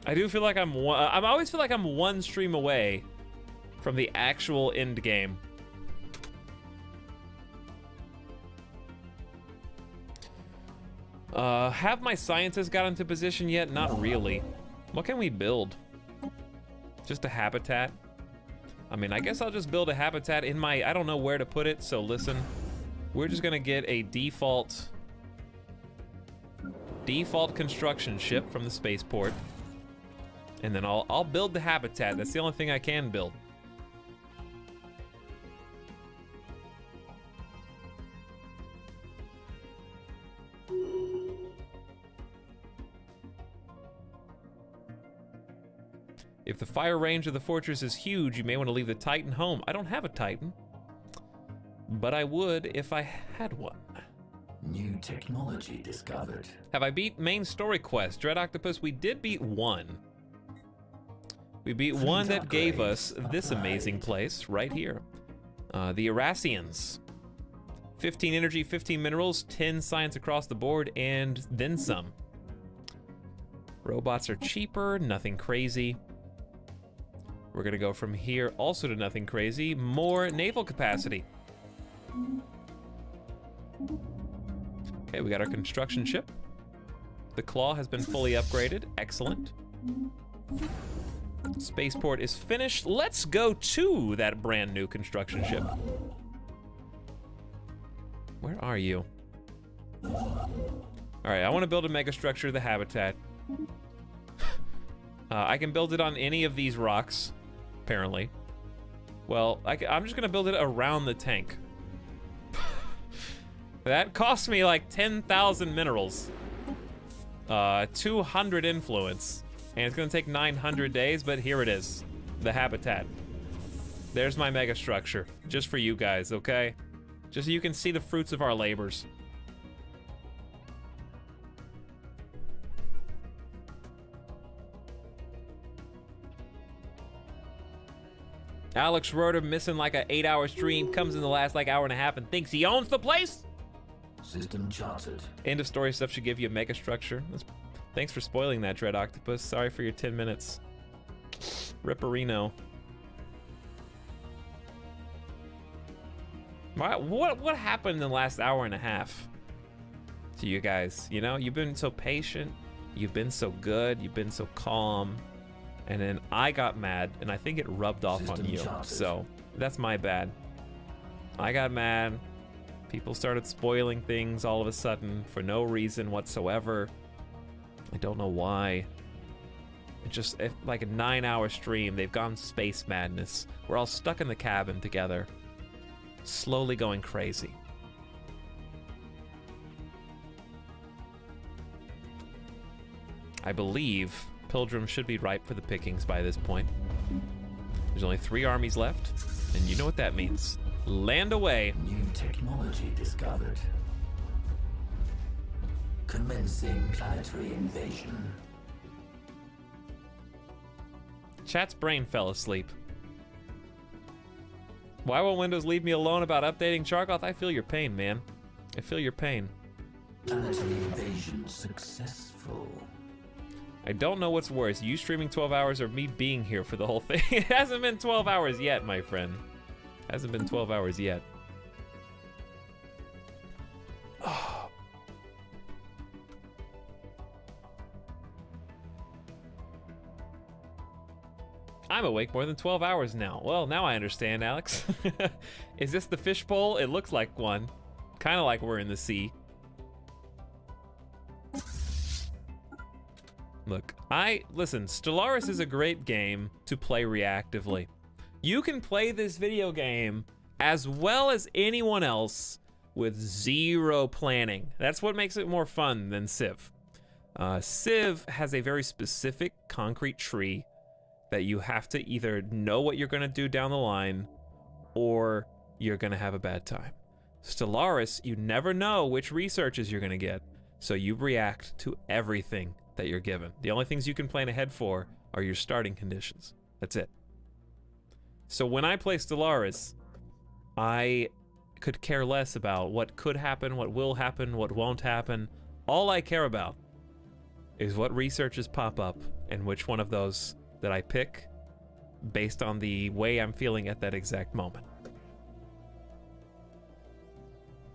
I do feel like I always feel like I'm one stream away from the actual end game. Have my scientists got into position yet? Not really. What can we build? Just a habitat? I mean, I guess I'll just build a habitat in my, I don't know where to put it, so listen. We're just gonna get a default construction ship from the spaceport. And then I'll build the habitat. That's the only thing I can build. If the fire range of the fortress is huge, you may want to leave the Titan home. I don't have a Titan, but I would if I had one. New technology discovered. Have I beat main story quest? Dread Octopus, we did beat one. We beat one that gave us this amazing place right here. The Erasians. 15 energy, 15 minerals, 10 science across the board, and then some. Robots are cheaper, nothing crazy. We're gonna go from here also to nothing crazy. More naval capacity. Okay, we got our construction ship. The Claw has been fully upgraded, excellent. Spaceport is finished. Let's go to that brand new construction ship. Where are you? All right, I want to build a megastructure, the habitat. I can build it on any of these rocks, apparently. Well, I'm just gonna build it around the tank. That cost me like 10,000 minerals. 200 influence. And it's gonna take 900 days, but here it is. The habitat. There's my mega structure, just for you guys, okay? Just so you can see the fruits of our labors. Alex Roeder missing like an 8-hour stream, comes in the last like hour and a half and thinks he owns the place? System charted. End of story stuff should give you a mega structure. Thanks for spoiling that, Dread Octopus. Sorry for your 10 minutes. Ripperino. What happened in the last hour and a half to you guys? You know, you've been so patient, you've been so good, you've been so calm, and then I got mad, and I think it rubbed off on you. So that's my bad. I got mad. People started spoiling things all of a sudden for no reason whatsoever. I don't know why. It just, like a 9-hour stream, they've gone space madness. We're all stuck in the cabin together, slowly going crazy. I believe Pilgrim should be ripe for the pickings by this point. There's only 3 armies left, and you know what that means. Land away. New technology discovered. Commencing planetary invasion. Chat's brain fell asleep. Why won't Windows leave me alone about updating Chargoth? I feel your pain, man. I feel your pain. Planetary invasion successful. I don't know what's worse, you streaming 12 hours or me being here for the whole thing. It hasn't been 12 hours yet, my friend. Hasn't been 12 hours yet. Oh. I'm awake more than 12 hours now. Well, now I understand, Alex. Is this the fishbowl? It looks like one. Kind of like we're in the sea. Look, listen, Stellaris is a great game to play reactively. You can play this video game as well as anyone else with zero planning. That's what makes it more fun than Civ. Civ has a very specific concrete tree that you have to either know what you're gonna do down the line or you're gonna have a bad time. Stellaris, you never know which researches you're gonna get, so you react to everything that you're given. The only things you can plan ahead for are your starting conditions. That's it. So when I play Stellaris, I could care less about what could happen, what will happen, what won't happen. All I care about is what researches pop up and which one of those that I pick based on the way I'm feeling at that exact moment.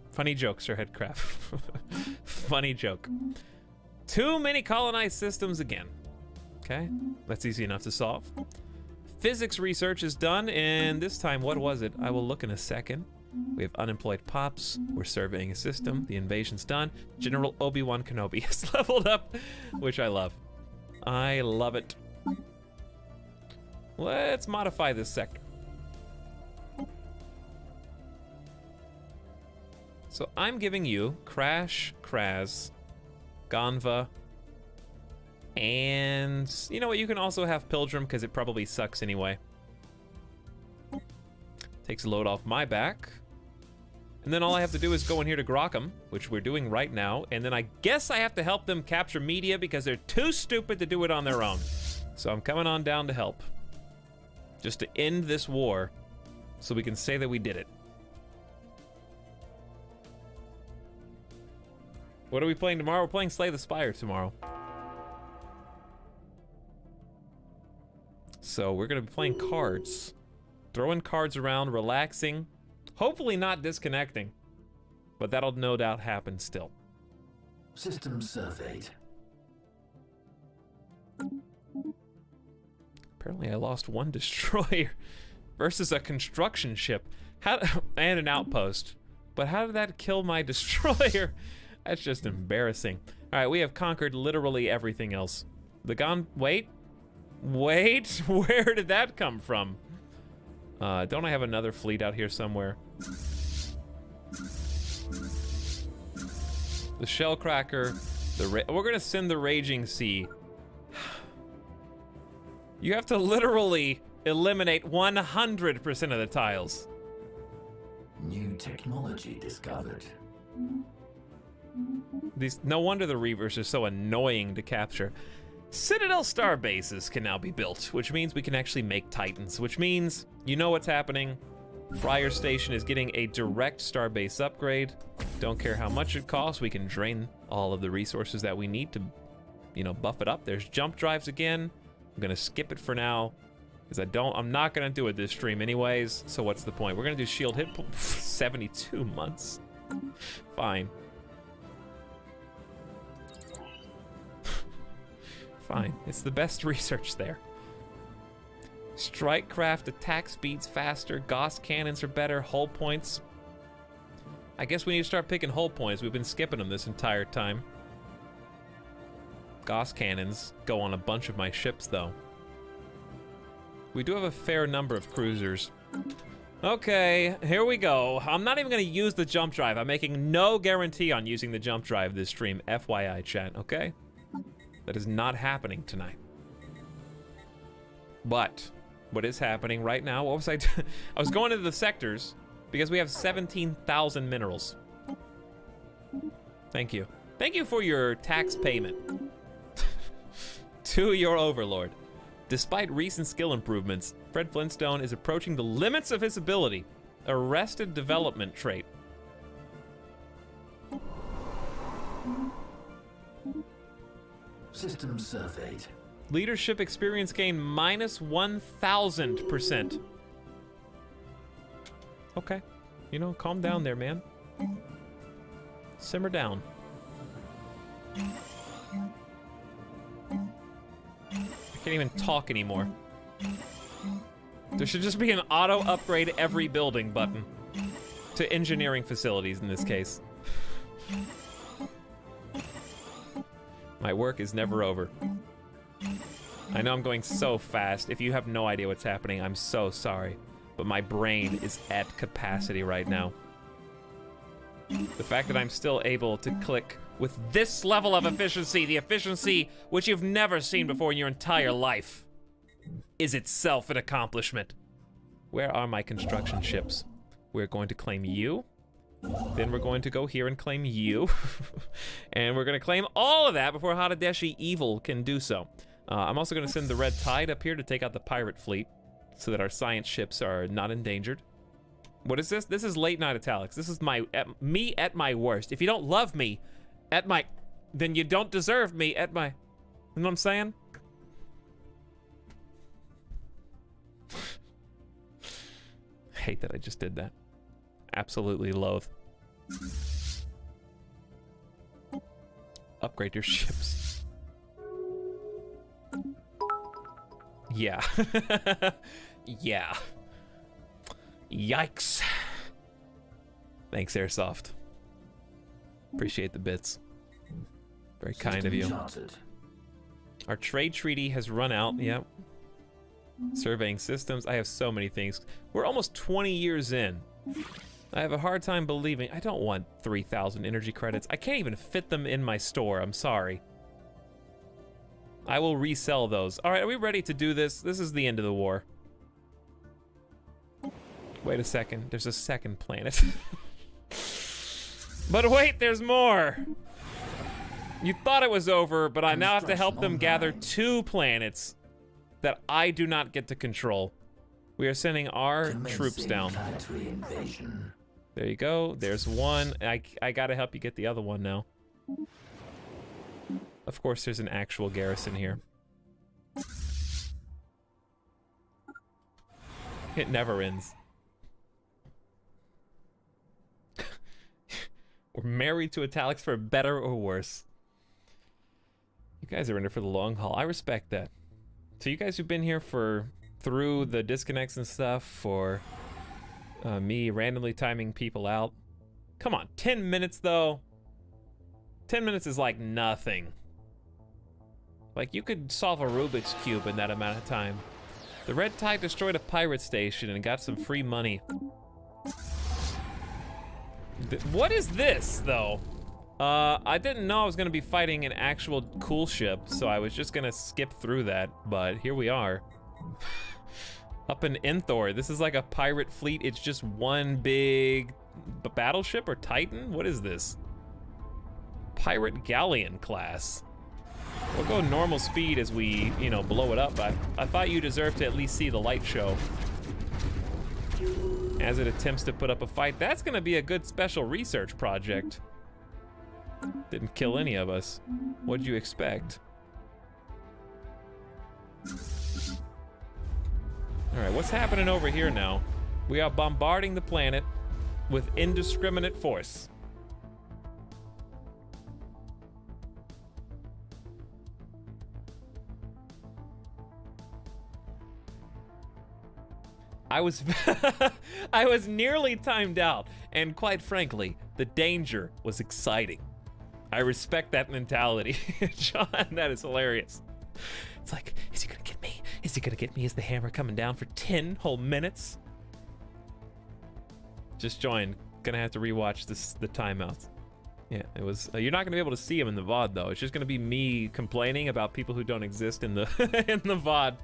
Funny joke, Sir Headcraft. Funny joke. Too many colonized systems again. Okay, that's easy enough to solve. Physics research is done, and this time, what was it? I will look in a second. We have unemployed pops. We're surveying a system. The invasion's done. General Obi-Wan Kenobi has leveled up, which I love. I love it. Let's modify this sector. So I'm giving you Crash, Kraz, Ganva, And you know what? You can also have Pilgrim because it probably sucks anyway. Takes a load off my back. And then all I have to do is go in here to grok them, which we're doing right now. And then I guess I have to help them capture media because they're too stupid to do it on their own. So I'm coming on down to help. Just to end this war so we can say that we did it. What are we playing tomorrow? We're playing Slay the Spire tomorrow. So we're going to be playing cards. Throwing cards around, relaxing. Hopefully not disconnecting. But that'll no doubt happen still. System surveyed. Apparently I lost one destroyer versus a construction ship. And an outpost. But how did that kill my destroyer? That's just embarrassing. Alright, we have conquered literally everything else. Wait, where did that come from? Don't I have another fleet out here somewhere? The Shellcracker, we're gonna send the Raging Sea. You have to literally eliminate 100% of the tiles. New technology discovered. No wonder the Reavers are so annoying to capture. Citadel star bases can now be built, which means we can actually make Titans, which means you know what's happening. Friar Station is getting a direct starbase upgrade. Don't care how much it costs, we can drain all of the resources that we need to, you know, buff it up. There's jump drives again. I'm gonna skip it for now, because I'm not gonna do it this stream anyways, so what's the point? We're gonna do shield hit 72 months. Fine. Fine, it's the best research there. Strike craft attack speeds faster, Gauss cannons are better, hull points. I guess we need to start picking hull points. We've been skipping them this entire time. Gauss cannons go on a bunch of my ships though. We do have a fair number of cruisers. Okay, here we go. I'm not even gonna use the jump drive. I'm making no guarantee on using the jump drive this stream, FYI chat, okay? That is not happening tonight. But what is happening right now, what was I doing? I was going into the sectors because we have 17,000 minerals. Thank you. Thank you for your tax payment to your overlord. Despite recent skill improvements, Fred Flintstone is approaching the limits of his ability. Arrested development trait. System surveyed. Leadership experience gain minus 1,000%. Okay. You know, calm down there, man. Simmer down. I can't even talk anymore. There should just be an auto upgrade every building button. To engineering facilities in this case. My work is never over. I know I'm going so fast. If you have no idea what's happening, I'm so sorry. But my brain is at capacity right now. The fact that I'm still able to click with this level of efficiency, the efficiency which you've never seen before in your entire life, is itself an accomplishment. Where are my construction ships? We're going to claim you. Then we're going to go here and claim you. And we're going to claim all of that before Hadadeshi Evil can do so. I'm also going to send the Red Tide up here to take out the pirate fleet so that our science ships are not endangered. What is this? This is late night Etalyx. This is me at my worst. If you don't love me at my... then you don't deserve me at my... You know what I'm saying? I hate that I just did that. Absolutely loathe. Upgrade your ships. Yeah. Yeah. Yikes. Thanks, Airsoft. Appreciate the bits. Very kind of you. Our trade treaty has run out. Yep. Surveying systems. I have so many things. We're almost 20 years in. I have a hard time believing. I don't want 3,000 energy credits. I can't even fit them in my store. I'm sorry. I will resell those. All right, are we ready to do this? This is the end of the war. Wait a second, there's a second planet. But wait, there's more. You thought it was over, but I now have to help them gather 2 planets that I do not get to control. We are sending our troops down. There you go, there's one. I gotta help you get the other one now. Of course, there's an actual garrison here. It never ends. We're married to Etalyx for better or worse. You guys are in it for the long haul. I respect that. So you guys who've been here through the disconnects and stuff, for me randomly timing people out. Come on, 10 minutes though. 10 minutes is like nothing. Like, you could solve a Rubik's Cube in that amount of time. The Red Tide destroyed a pirate station and got some free money. What is this, though? I didn't know I was gonna be fighting an actual cool ship, so I was just gonna skip through that, but here we are. Up in Enthor, this is like a pirate fleet. It's just one big battleship or Titan? What is this? Pirate Galleon class. We'll go normal speed as we, you know, blow it up. I thought you deserved to at least see the light show. As it attempts to put up a fight, that's gonna be a good special research project. Didn't kill any of us. What'd you expect? All right, what's happening over here now? We are bombarding the planet with indiscriminate force. I was nearly timed out, and quite frankly, the danger was exciting. I respect that mentality. John, that is hilarious. It's like, is he gonna get me? Is he gonna get me? Is the hammer coming down for 10 whole minutes? Just joined. Gonna have to rewatch the timeouts. Yeah, it was. You're not gonna be able to see him in the VOD though. It's just gonna be me complaining about people who don't exist in the in the VOD.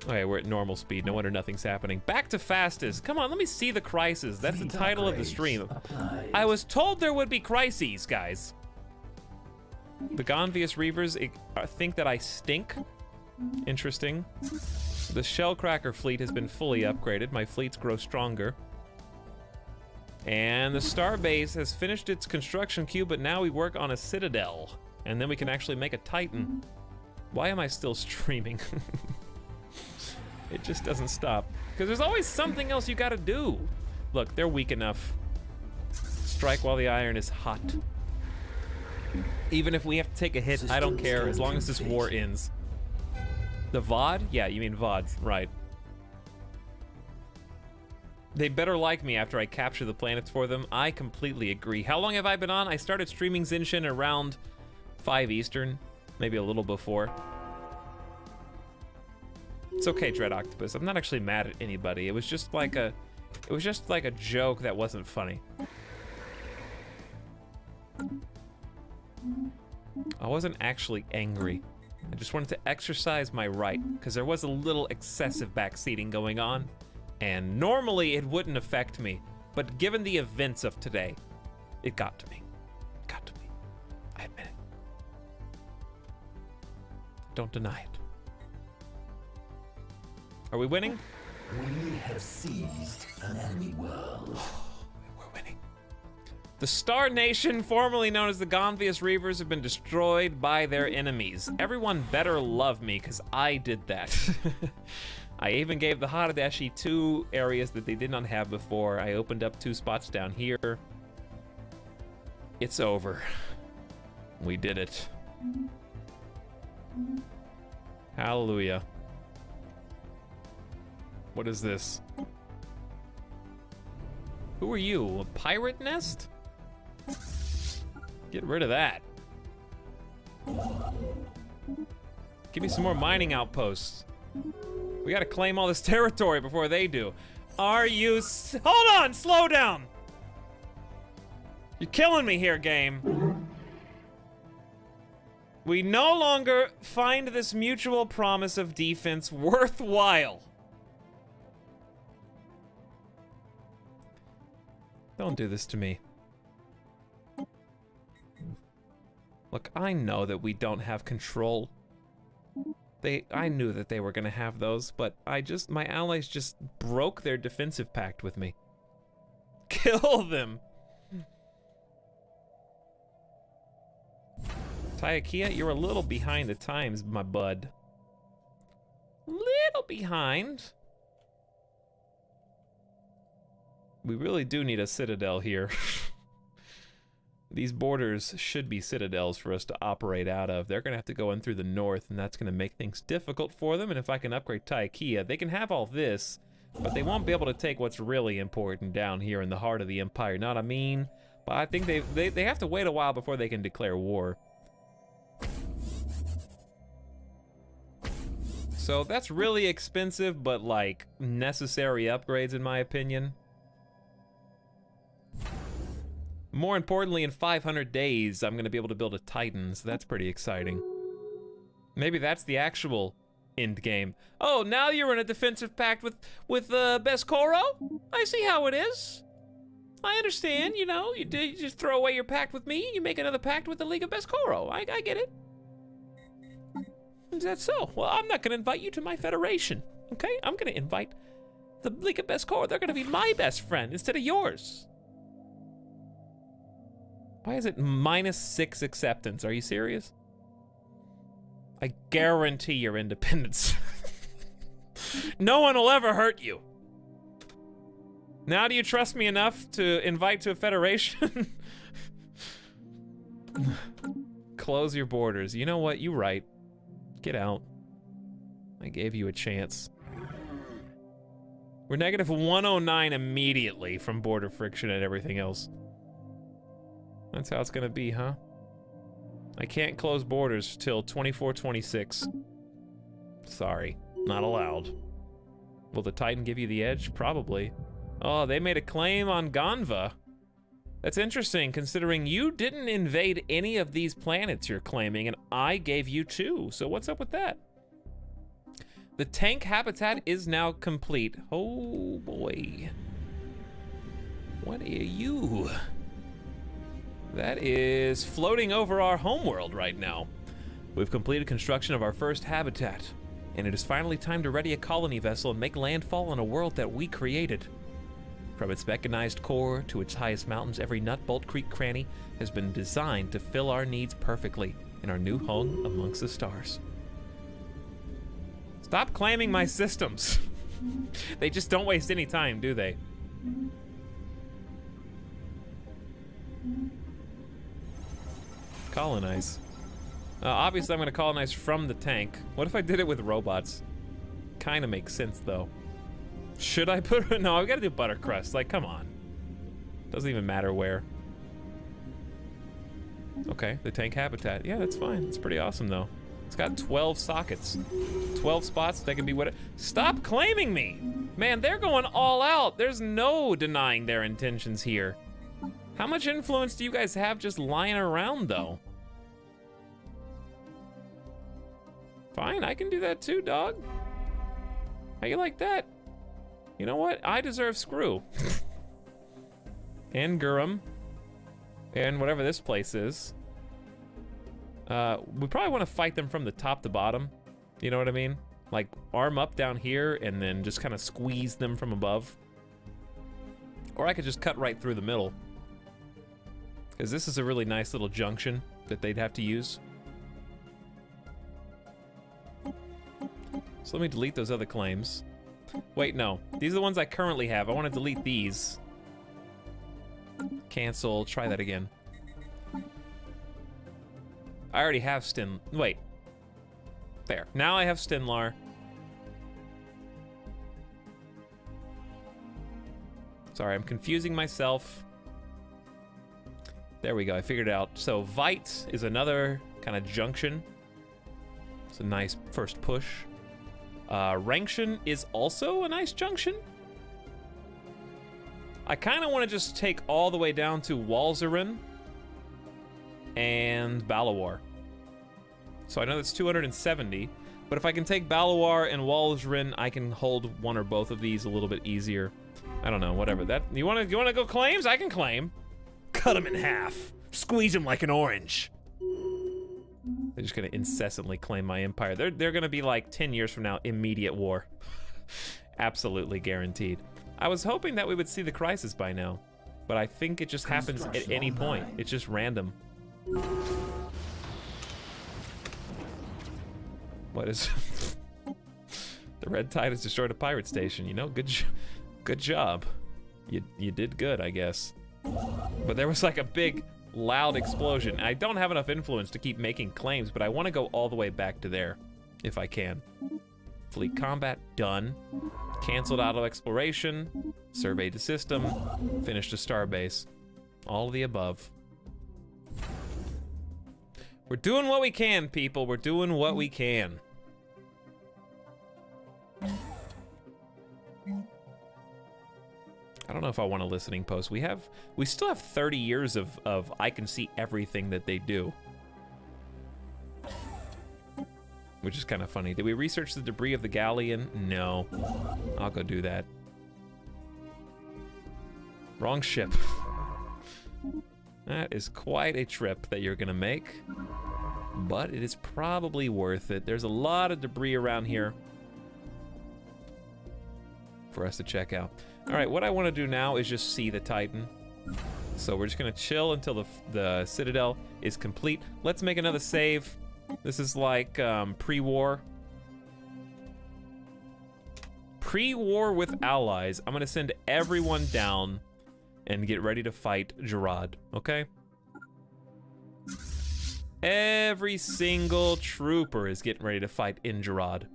Okay, we're at normal speed. No wonder nothing's happening. Back to fastest. Come on, let me see the crisis. That's the title of the stream. I was told there would be crises, guys. The Gonvius Reavers think that I stink. Interesting. The Shellcracker fleet has been fully upgraded. My fleets grow stronger. And the Starbase has finished its construction queue, but now we work on a Citadel. And then we can actually make a Titan. Why am I still streaming? It just doesn't stop. Because there's always something else you gotta do. Look, they're weak enough. Strike while the iron is hot. Even if we have to take a hit, I don't care, as long as this war ends. The VOD? Yeah, you mean VOD, right. They better like me after I capture the planets for them. I completely agree. How long have I been on? I started streaming Zinshin around 5 Eastern, maybe a little before. It's okay, Dread Octopus. I'm not actually mad at anybody. It was just like a joke that wasn't funny. I wasn't actually angry. I just wanted to exercise my right, because there was a little excessive backseating going on, and normally it wouldn't affect me, but given the events of today, it got to me. It got to me. I admit it. Don't deny it. Are we winning? We have seized an enemy world. We're winning. The Star Nation, formerly known as the Gonvius Reavers, have been destroyed by their enemies. Everyone better love me, because I did that. I even gave the Hadashi 2 areas that they did not have before. I opened up 2 spots down here. It's over. We did it. Hallelujah. What is this? Who are you? A pirate nest? Get rid of that. Give me some more mining outposts. We gotta claim all this territory before they do. Are you hold on, slow down. You're killing me here, game. We no longer find this mutual promise of defense worthwhile. Don't do this to me. Look, I know that we don't have control. I knew that they were gonna have those, but my allies just broke their defensive pact with me. Kill them! Tyakia, you're a little behind the times, my bud. Little behind. We really do need a citadel here. These borders should be citadels for us to operate out of. They're gonna have to go in through the north, and that's gonna make things difficult for them. And if I can upgrade Tyakia, they can have all this, but they won't be able to take what's really important down here in the heart of the Empire. Not what I mean, but I think they have to wait a while before they can declare war. So that's really expensive, but like necessary upgrades in my opinion. More importantly, in 500 days, I'm gonna be able to build a Titan, so that's pretty exciting. Maybe that's the actual end game. Oh, now you're in a defensive pact with Beskoro? I see how it is. I understand, you know, you just throw away your pact with me, you make another pact with the League of Beskoro. I get it. Is that so? Well, I'm not gonna invite you to my federation, okay? I'm gonna invite the League of Beskoro. They're gonna be my best friend instead of yours. Why is it -6 acceptance? Are you serious? I guarantee your independence. No one will ever hurt you. Now do you trust me enough to invite to a federation? Close your borders. You know what? You're right. Get out. I gave you a chance. We're -109 immediately from border friction and everything else. That's how it's gonna be, huh? I can't close borders till 24-26. Sorry, not allowed. Will the Titan give you the edge? Probably. Oh, they made a claim on Ganva. That's interesting, considering you didn't invade any of these planets you're claiming, and I gave you 2. So what's up with that? The tank habitat is now complete. Oh boy. What are you? That is floating over our homeworld right now. We've completed construction of our first habitat, and it is finally time to ready a colony vessel and make landfall on a world that we created. From its mechanized core to its highest mountains, every nut, bolt, creek, cranny has been designed to fill our needs perfectly in our new home amongst the stars. Stop claiming my systems. They just don't waste any time, do they? Colonize. Obviously, I'm gonna colonize from the tank. What if I did it with robots? Kinda makes sense, though. Should I put... No, I've gotta do buttercrust. Like, come on. Doesn't even matter where. Okay, the tank habitat. Yeah, that's fine. It's pretty awesome, though. It's got 12 sockets. 12 spots that can be what... Stop claiming me! Man, they're going all out. There's no denying their intentions here. How much influence do you guys have just lying around, though? Fine, I can do that too, dog. How you like that? You know what? I deserve screw. And Gurum. And whatever this place is. We probably want to fight them from the top to bottom. You know what I mean? Like, arm up down here and then just kind of squeeze them from above. Or I could just cut right through the middle. Because this is a really nice little junction that they'd have to use. So let me delete those other claims. Wait, no. These are the ones I currently have. I want to delete these. Cancel. Try that again. I already have Wait. There. Now I have Stenlar. Sorry, I'm confusing myself. There we go. I figured it out. So Vite is another kind of junction. It's a nice first push. Rankshan is also a nice junction. I kind of want to just take all the way down to Walzerin and Balawar. So I know that's 270. But if I can take Balawar and Walsrin, I can hold one or both of these a little bit easier. I don't know, whatever. That you wanna go claims? I can claim. Cut them in half. Squeeze them like an orange. They're just gonna incessantly claim my empire. They're gonna be like 10 years from now, immediate war. Absolutely guaranteed. I was hoping that we would see the crisis by now, but I think it just happens at any point. It's just random. What is... The Red Tide has destroyed a pirate station, you know? Good job. You did good, I guess. But there was like a big, loud explosion. I don't have enough influence to keep making claims, but I want to go all the way back to there, if I can. Fleet combat, done. Canceled auto exploration, surveyed the system, finished a starbase. All of the above. We're doing what we can, people. We're doing what we can. I don't know if I want a listening post. We still have 30 years of I can see everything that they do. Which is kind of funny. Did we research the debris of the galleon? No. I'll go do that. Wrong ship. That is quite a trip that you're gonna make. But it is probably worth it. There's a lot of debris around here for us to check out. All right, what I want to do now is just see the Titan. So we're just gonna chill until the Citadel is complete. Let's make another save. This is like pre-war. Pre-war with allies. I'm gonna send everyone down and get ready to fight Gerard, okay? Every single trooper is getting ready to fight in Gerard.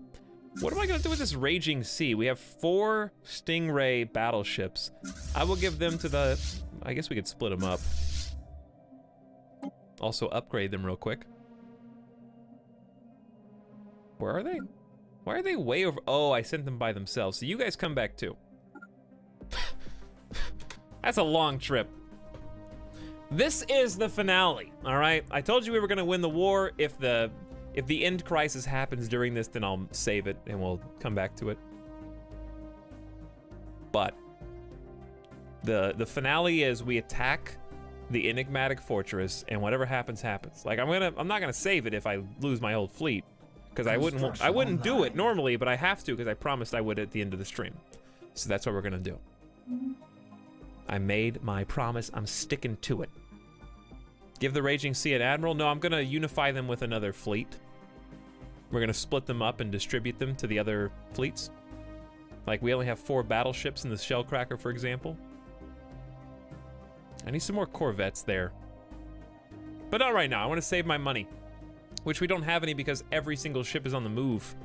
What am I gonna do with this Raging Sea? We have 4 Stingray battleships. I will give them to the... I guess we could split them up. Also upgrade them real quick. Where are they? Why are they way over? Oh, I sent them by themselves. So you guys come back too. That's a long trip. This is the finale, all right? I told you we were gonna win the war. If the end crisis happens during this, then I'll save it and we'll come back to it. But the finale is we attack the enigmatic fortress and whatever happens, happens. Like I'm not gonna save it if I lose my whole fleet. Because I wouldn't do it normally, but I have to because I promised I would at the end of the stream. So that's what we're gonna do. I made my promise, I'm sticking to it. Give the Raging Sea an admiral? No, I'm gonna unify them with another fleet. We're gonna split them up and distribute them to the other fleets. Like we only have 4 battleships in the Shellcracker, for example. I need some more corvettes there. But not right now, I wanna save my money. Which we don't have any because every single ship is on the move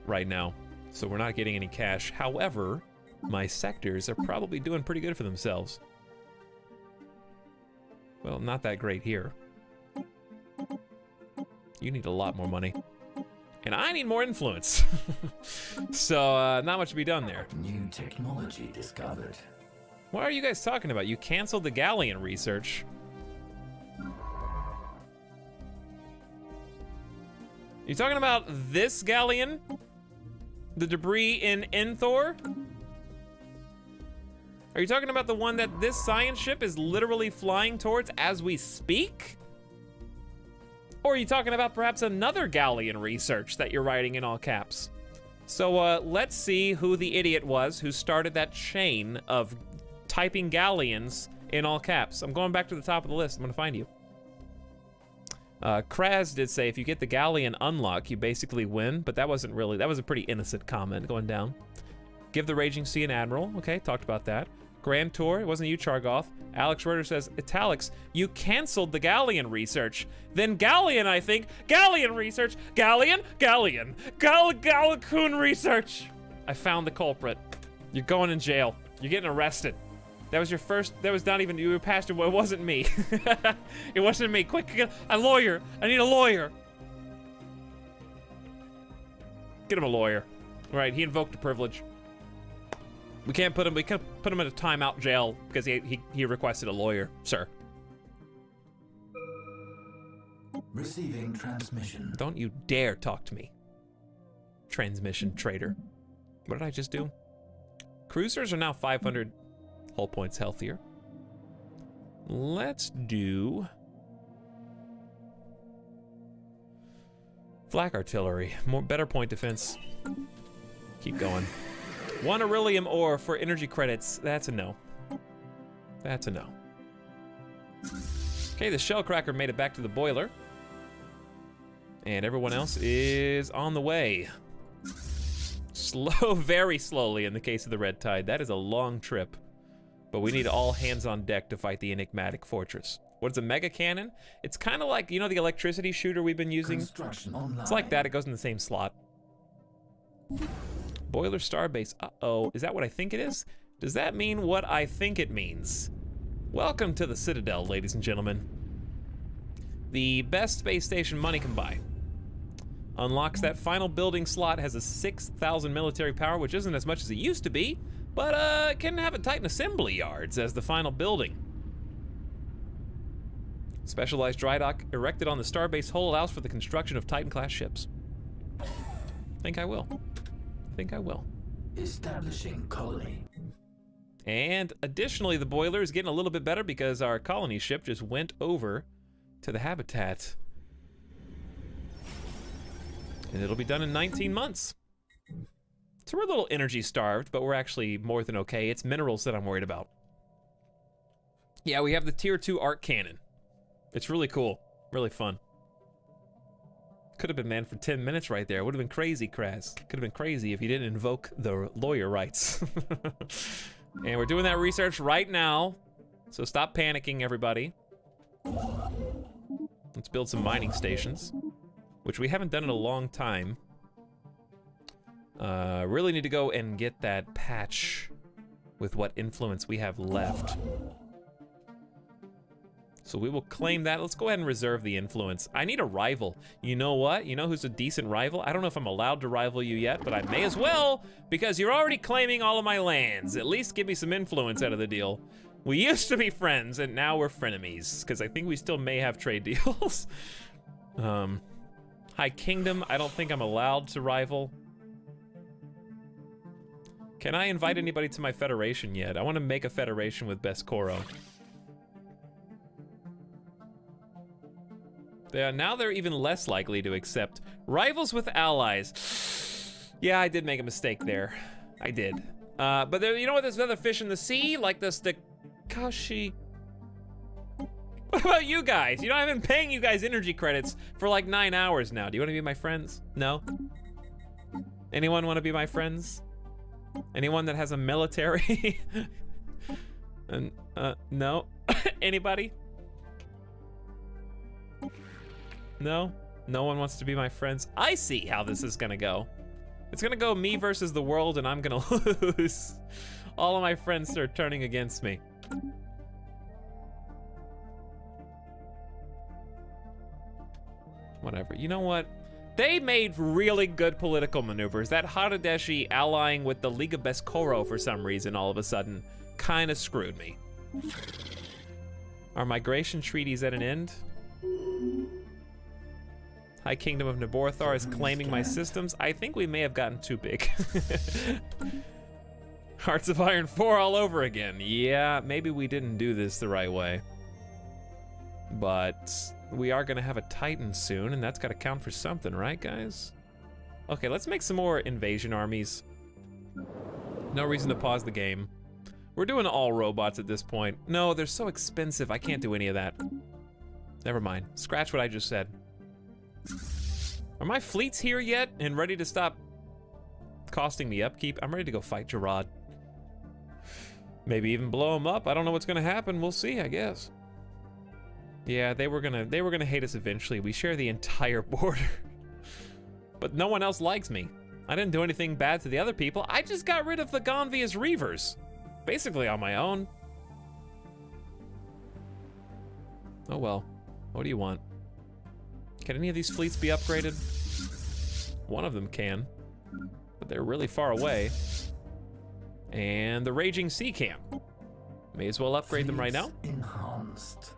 right now. So we're not getting any cash. However, my sectors are probably doing pretty good for themselves. Well, not that great here. You need a lot more money. And I need more influence. So, not much to be done there. New technology discovered. What are you guys talking about? You canceled the galleon research. You talking about this galleon? The debris in Enthor? Are you talking about the one that this science ship is literally flying towards as we speak? Or are you talking about perhaps another galleon research that you're writing in all caps? So let's see who the idiot was who started that chain of typing galleons in all caps. I'm going back to the top of the list. I'm gonna find you. Kraz did say if you get the galleon unlock, you basically win, but that wasn't really, that was a pretty innocent comment going down. Give the Raging Sea an admiral. Okay, talked about that. Grand Tour, it wasn't you, Chargoth. Alex Ritter says, Etalyx, you canceled the galleon research. Then galleon, I think. Galleon research. Galleon? Galleon. Gallicoon research. I found the culprit. You're going in jail. You're getting arrested. That was your first, that was not even, you were past it, it wasn't me. It wasn't me. Quick, get a lawyer. I need a lawyer. Get him a lawyer. All right, he invoked a privilege. We can't put him in a timeout jail because he requested a lawyer, sir. Receiving transmission. Don't you dare talk to me. Transmission traitor. What did I just do? Cruisers are now 500 hull points healthier. Let's do flak artillery. Better point defense. Keep going. 1 beryllium ore for energy credits. That's a no. That's a no. Okay, the shellcracker made it back to the boiler. And everyone else is on the way. Slow, very slowly in the case of the Red Tide. That is a long trip. But we need all hands on deck to fight the enigmatic fortress. What's a mega cannon? It's kind of like, you know, the electricity shooter we've been using? Construction online. It's like that, it goes in the same slot. Boiler Starbase, uh-oh. Is that what I think it is? Does that mean what I think it means? Welcome to the Citadel, ladies and gentlemen. The best space station money can buy. Unlocks that final building slot, has a 6,000 military power, which isn't as much as it used to be, but can have a Titan assembly yards as the final building. Specialized dry dock erected on the Starbase hull allows for the construction of Titan-class ships. Think I will. Think I will. Establishing colony. And additionally, the boiler is getting a little bit better because our colony ship just went over to the habitat. And it'll be done in 19 months. So we're a little energy starved, but we're actually more than okay. It's minerals that I'm worried about. Yeah, we have the tier 2 arc cannon. It's really cool, really fun. Could have been manned for 10 minutes right there. Would have been crazy, Kraz. Could have been crazy if you didn't invoke the lawyer rights. And we're doing that research right now. So stop panicking, everybody. Let's build some mining stations, which we haven't done in a long time. Really need to go and get that patch with what influence we have left. So we will claim that. Let's go ahead and reserve the influence. I need a rival. You know what? You know who's a decent rival? I don't know if I'm allowed to rival you yet, but I may as well, because you're already claiming all of my lands. At least give me some influence out of the deal. We used to be friends, and now we're frenemies, because I think we still may have trade deals. High Kingdom, I don't think I'm allowed to rival. Can I invite anybody to my federation yet? I want to make a federation with Beskoro. Now they're even less likely to accept rivals with allies. Yeah, I did make a mistake there. I did. But there, you know what? There's another fish in the sea, like this, the Kashi. What about you guys? You know, I've been paying you guys energy credits for like 9 hours now. Do you want to be my friends? No? Anyone want to be my friends? Anyone that has a military? And, no? Anybody? No? No one wants to be my friends? I see how this is gonna go. It's gonna go me versus the world, and I'm gonna lose. All of my friends start turning against me. Whatever. You know what? They made really good political maneuvers. That Haradeshi allying with the League of Beskoro for some reason all of a sudden kind of screwed me. Our migration treaty's at an end. High Kingdom of Naborthar is claiming my systems. I think we may have gotten too big. Hearts of Iron 4 all over again. Yeah, maybe we didn't do this the right way. But we are gonna have a Titan soon, and that's gotta count for something, right, guys? Okay, let's make some more invasion armies. No reason to pause the game. We're doing all robots at this point. No, they're so expensive, I can't do any of that. Never mind, scratch what I just said. Are my fleets here yet and ready to stop costing me upkeep? I'm ready to go fight Gerard. Maybe even blow him up. I don't know what's gonna happen. We'll see, I guess. Yeah, they were gonna hate us eventually. We share the entire border. But no one else likes me. I didn't do anything bad to the other people. I just got rid of the Gonvia's Reavers. Basically on my own. Oh well. What do you want? Can any of these fleets be upgraded? One of them can, but they're really far away. And the Raging Sea Camp. May as well upgrade them right now. Enhanced.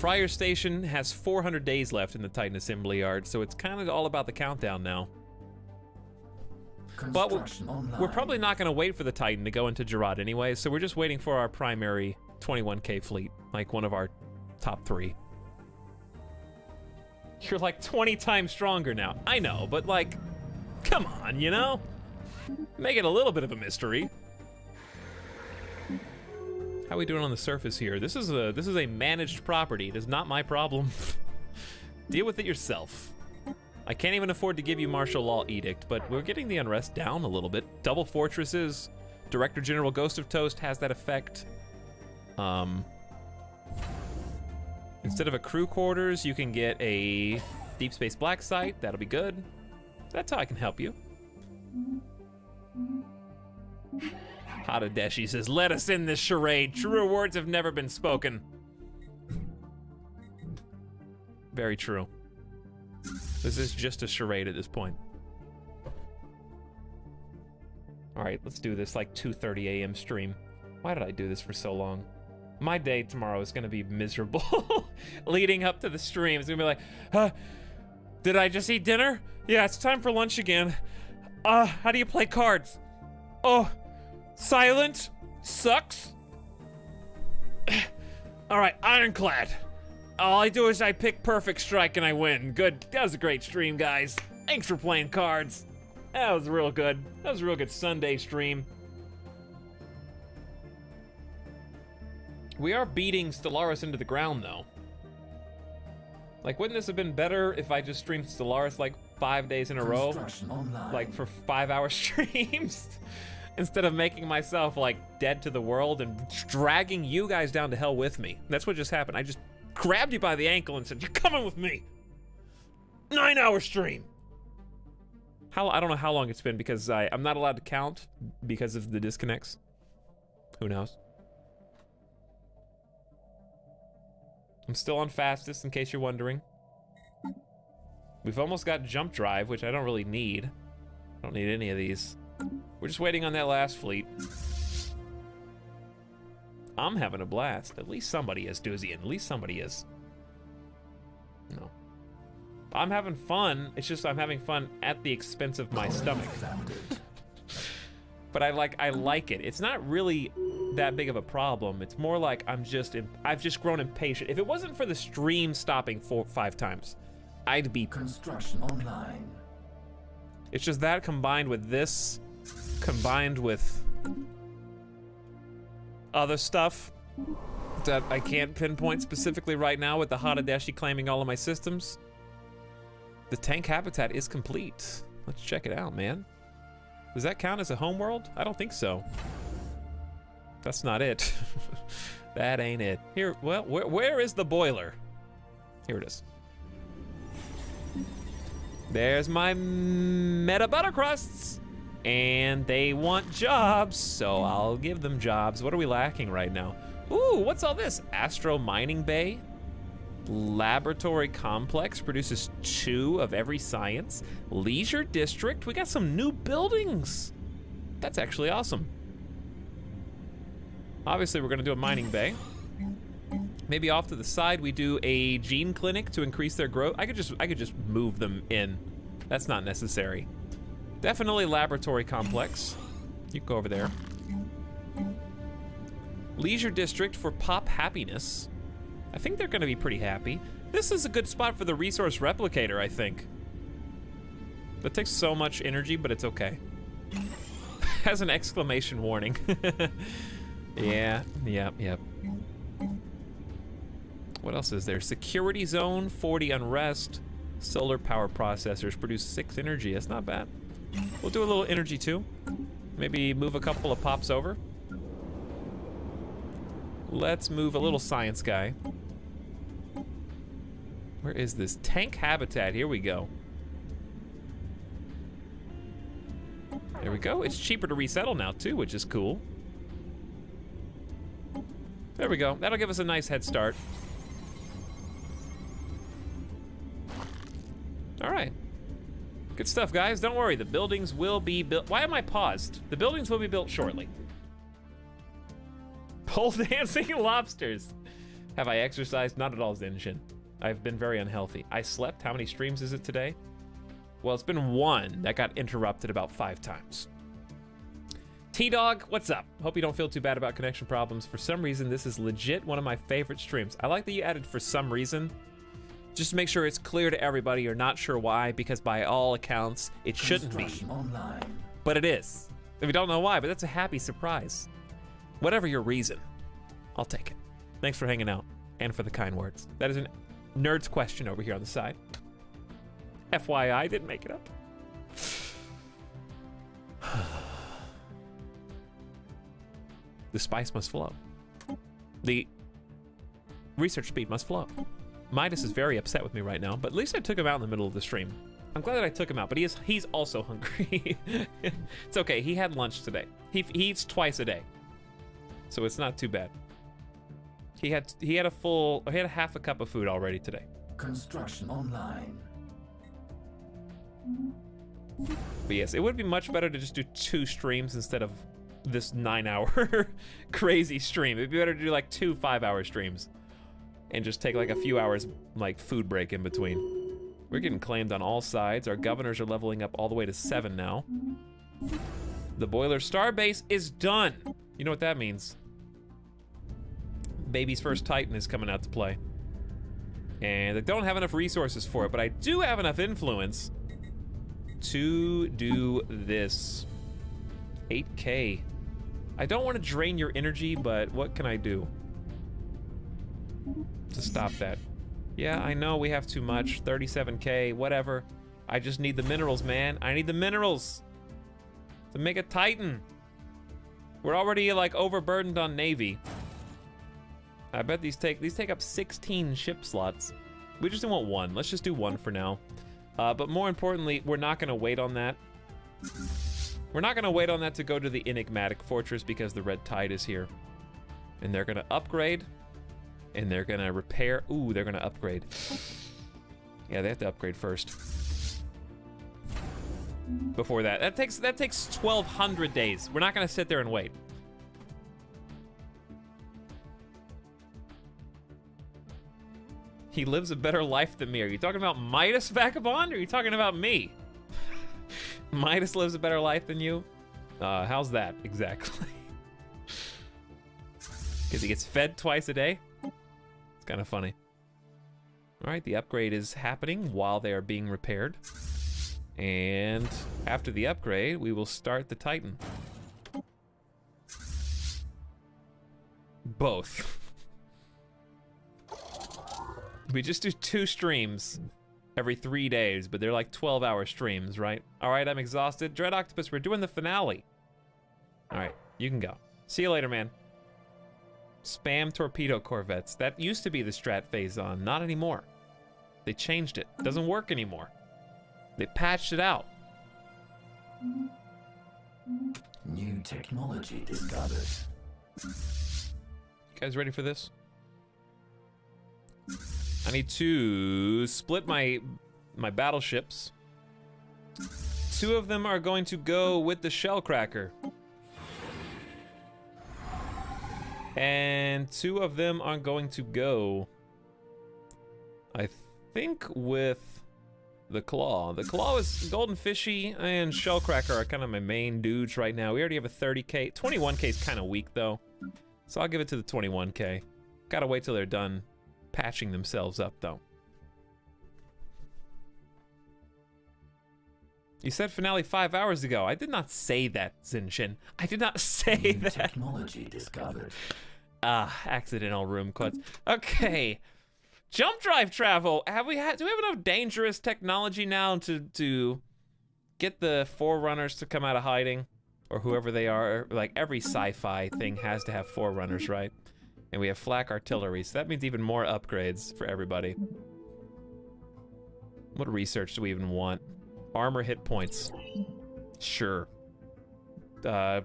Fryer Station has 400 days left in the Titan Assembly Yard, so it's kind of all about the countdown now. But we're probably not going to wait for the Titan to go into Gerard anyway, so we're just waiting for our primary 21K fleet, like one of our top 3. You're like 20 times stronger now. I know, but like, come on, you know? Make it a little bit of a mystery. How are we doing on the surface here? This is a managed property. It is not my problem. Deal with it yourself. I can't even afford to give you martial law edict, but we're getting the unrest down a little bit. Double fortresses. Director General Ghost of Toast has that effect. Instead of a crew quarters, you can get a deep space black site. That'll be good. That's how I can help you. Hadadeshi says, let us in this charade. Truer words have never been spoken. Very true. This is just a charade at this point. All right, let's do this like 2:30 a.m. stream. Why did I do this for so long? My day tomorrow is gonna be miserable. Leading up to the stream, it's gonna be like, did I just eat dinner? Yeah, it's time for lunch again. How do you play cards? Oh, silent sucks. All right, ironclad. All I do is I pick perfect strike and I win. Good, that was a great stream, guys. Thanks for playing cards. That was real good. That was a real good Sunday stream. We are beating Stellaris into the ground, though. Like, wouldn't this have been better if I just streamed Stellaris like 5 days in a row? Like, for 5-hour streams? Instead of making myself, like, dead to the world and dragging you guys down to hell with me. That's what just happened. I just grabbed you by the ankle and said, you're coming with me. 9-hour stream. I don't know how long it's been because I'm not allowed to count because of the disconnects. Who knows? I'm still on fastest in case you're wondering. We've almost got jump drive, which I don't really need. I don't need any of these. We're just waiting on that last fleet. I'm having a blast. At least somebody is, Doozy. At least somebody is. No. I'm having fun. It's just I'm having fun at the expense of my stomach. But I like it. It's not really that big of a problem. It's more like I've just grown impatient. If it wasn't for the stream stopping 4-5 times, I'd be construction online. It's just that combined with this, combined with other stuff that I can't pinpoint specifically right now with the Hadadeshi claiming all of my systems. The tank habitat is complete. Let's check it out, man. Does that count as a homeworld? I don't think so. That's not it. That ain't it. Here, well, where is the boiler? Here it is. There's my meta buttercrusts. And they want jobs, so I'll give them jobs. What are we lacking right now? Ooh, what's all this? Astro Mining Bay? Laboratory Complex produces 2 of every science. Leisure District, we got some new buildings. That's actually awesome. Obviously, we're gonna do a mining bay. Maybe off to the side, we do a gene clinic to increase their growth. I could just move them in. That's not necessary. Definitely laboratory complex. You can go over there. Leisure District for pop happiness. I think they're gonna be pretty happy. This is a good spot for the resource replicator, I think. That takes so much energy, but it's okay. Has an exclamation warning. Yeah, yep. What else is there? Security zone, 40 unrest. Solar power processors produce 6 energy. That's not bad. We'll do a little energy too. Maybe move a couple of pops over. Let's move a little science guy. Where is this? Tank habitat, here we go. There we go. It's cheaper to resettle now too, which is cool. There we go. That'll give us a nice head start. All right. Good stuff, guys. Don't worry. The buildings will be built. Why am I paused? The buildings will be built shortly. Pole dancing lobsters. Have I exercised? Not at all, Zinshin. I've been very unhealthy. I slept. How many streams is it today? Well, it's been one that got interrupted about 5 times. T-Dog, what's up? Hope you don't feel too bad about connection problems. For some reason, this is legit one of my favorite streams. I like that you added "for some reason." Just to make sure it's clear to everybody you're not sure why, because by all accounts, it shouldn't be. Online. But it is. We don't know why, but that's a happy surprise. Whatever your reason, I'll take it. Thanks for hanging out and for the kind words. That is a nerd's question over here on the side. FYI, didn't make it up. The spice must flow. The research speed must flow. Midas is very upset with me right now, but at least I took him out in the middle of the stream. I'm glad that I took him out, but he's also hungry. It's okay, he had lunch today. He eats twice a day, so it's not too bad. He had a half a cup of food already today. Construction online. But yes, it would be much better to just do 2 streams instead of this 9-hour crazy stream. It'd be better to do like 2 5-hour streams and just take like a few hours like food break in between. We're getting claimed on all sides. Our governors are leveling up all the way to 7 now. The Boiler Starbase is done. You know what that means. Baby's first Titan is coming out to play. And I don't have enough resources for it, but I do have enough influence to do this. 8K. I don't want to drain your energy, but what can I do to stop that? Yeah, I know we have too much. 37K, whatever. I just need the minerals, man. I need the minerals to make a Titan. We're already like overburdened on Navy. I bet these take up 16 ship slots. We just don't want 1. Let's just do 1 for now. But more importantly, we're not gonna wait on that. We're not gonna wait on that to go to the enigmatic fortress because the Red Tide is here. And they're gonna upgrade. And they're gonna repair. Ooh, they're gonna upgrade. Yeah, they have to upgrade first. Before that. That takes 1,200 days. We're not gonna sit there and wait. He lives a better life than me. Are you talking about Midas, Vagabond, or are you talking about me? Midas lives a better life than you? How's that exactly? Because he gets fed twice a day? It's kind of funny. All right, the upgrade is happening while they are being repaired. And after the upgrade, we will start the Titan. Both. We just do 2 streams every 3 days, but they're like 12-hour streams, right? All right, I'm exhausted. Dread Octopus, we're doing the finale. All right, you can go. See you later, man. Spam torpedo corvettes. That used to be the strat phase on, not anymore. They changed it. Doesn't work anymore. They patched it out. New technology discovered. You guys ready for this? I need to split my battleships. 2 of them are going to go with the Shellcracker. And 2 of them are going to go, I think, with the Claw. The Claw is Golden Fishy and Shellcracker are kind of my main dudes right now. We already have a 30K. 21K is kind of weak, though. So I'll give it to the 21K. Gotta wait till they're done patching themselves up, though. You said finale 5 hours ago. I did not say that, Zinshin. I did not say New that. technology discovered. Accidental room quotes. Okay. Jump drive travel. Do we have enough dangerous technology now to get the Forerunners to come out of hiding? Or whoever they are. Like, every sci-fi thing has to have Forerunners, right? And we have flak artillery, so that means even more upgrades for everybody. What research do we even want? Armor hit points. Sure. Gauss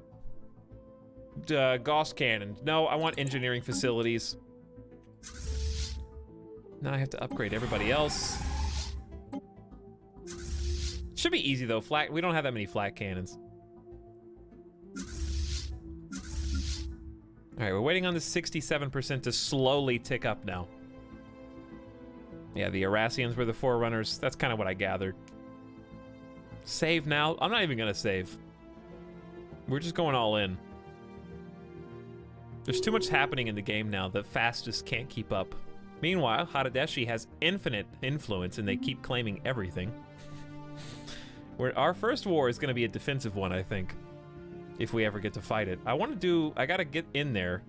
cannon. No, I want engineering facilities. Now I have to upgrade everybody else. Should be easy though. We don't have that many flak cannons. All right, we're waiting on the 67% to slowly tick up now. Yeah, the Erasians were the Forerunners. That's kind of what I gathered. Save now? I'm not even gonna save. We're just going all in. There's too much happening in the game now. The fastest can't keep up. Meanwhile, Hadadeshi has infinite influence and they keep claiming everything. Our first war is gonna be a defensive one, I think. If we ever get to fight it. I gotta get in there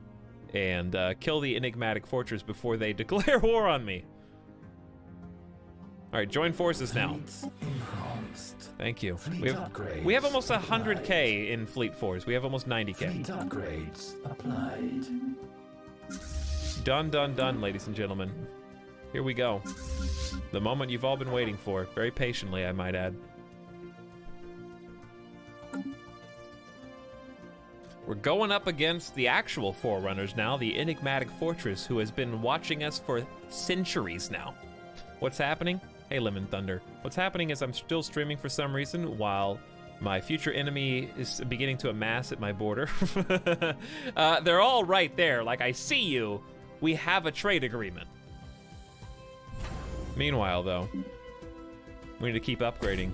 and kill the enigmatic fortress before they declare war on me. All right, join forces now. Thank you. We have almost 100K in Fleet Force. We have almost 90K. Fleet upgrades applied. Done, done, done, ladies and gentlemen. Here we go. The moment you've all been waiting for. Very patiently, I might add. We're going up against the actual Forerunners now, the enigmatic fortress who has been watching us for centuries now. What's happening? Hey, Lemon Thunder. What's happening is I'm still streaming for some reason while my future enemy is beginning to amass at my border. They're all right there. Like, I see you. We have a trade agreement. Meanwhile, though, we need to keep upgrading.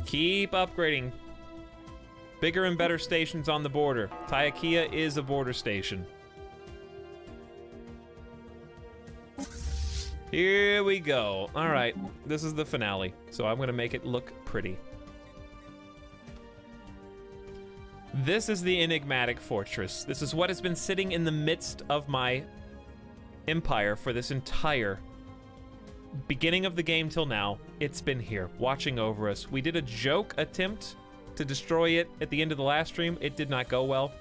Keep upgrading. Bigger and better stations on the border. Tyakia is a border station. Here we go. All right, this is the finale, so I'm gonna make it look pretty. This is the enigmatic fortress. This is what has been sitting in the midst of my empire for this entire beginning of the game till now. It's been here, watching over us. We did a joke attempt to destroy it at the end of the last stream. It did not go well.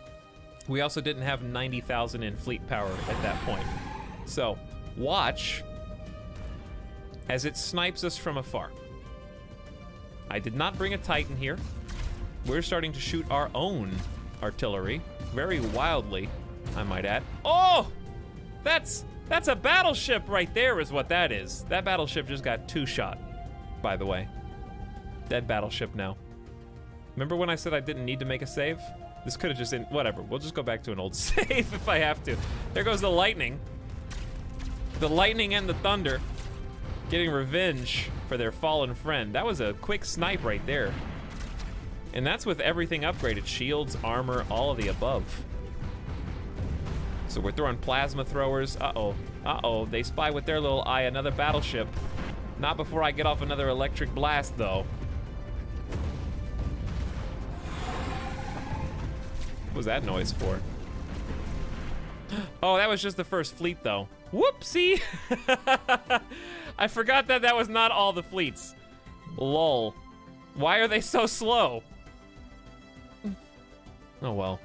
We also didn't have 90,000 in fleet power at that point. So, watch as it snipes us from afar. I did not bring a Titan here. We're starting to shoot our own artillery, very wildly, I might add. Oh! That's a battleship right there is what that is. That battleship just got two-shot, by the way. Dead battleship now. Remember when I said I didn't need to make a save? This could have just been, whatever. We'll just go back to an old save if I have to. There goes the lightning. The lightning and the thunder getting revenge for their fallen friend. That was a quick snipe right there. And that's with everything upgraded. Shields, armor, all of the above. So we're throwing plasma throwers. Uh-oh. Uh-oh. They spy with their little eye another battleship. Not before I get off another electric blast, though. What was that noise for? Oh, that was just the first fleet, though. Whoopsie! I forgot that that was not all the fleets. Lol. Why are they so slow? Oh, well.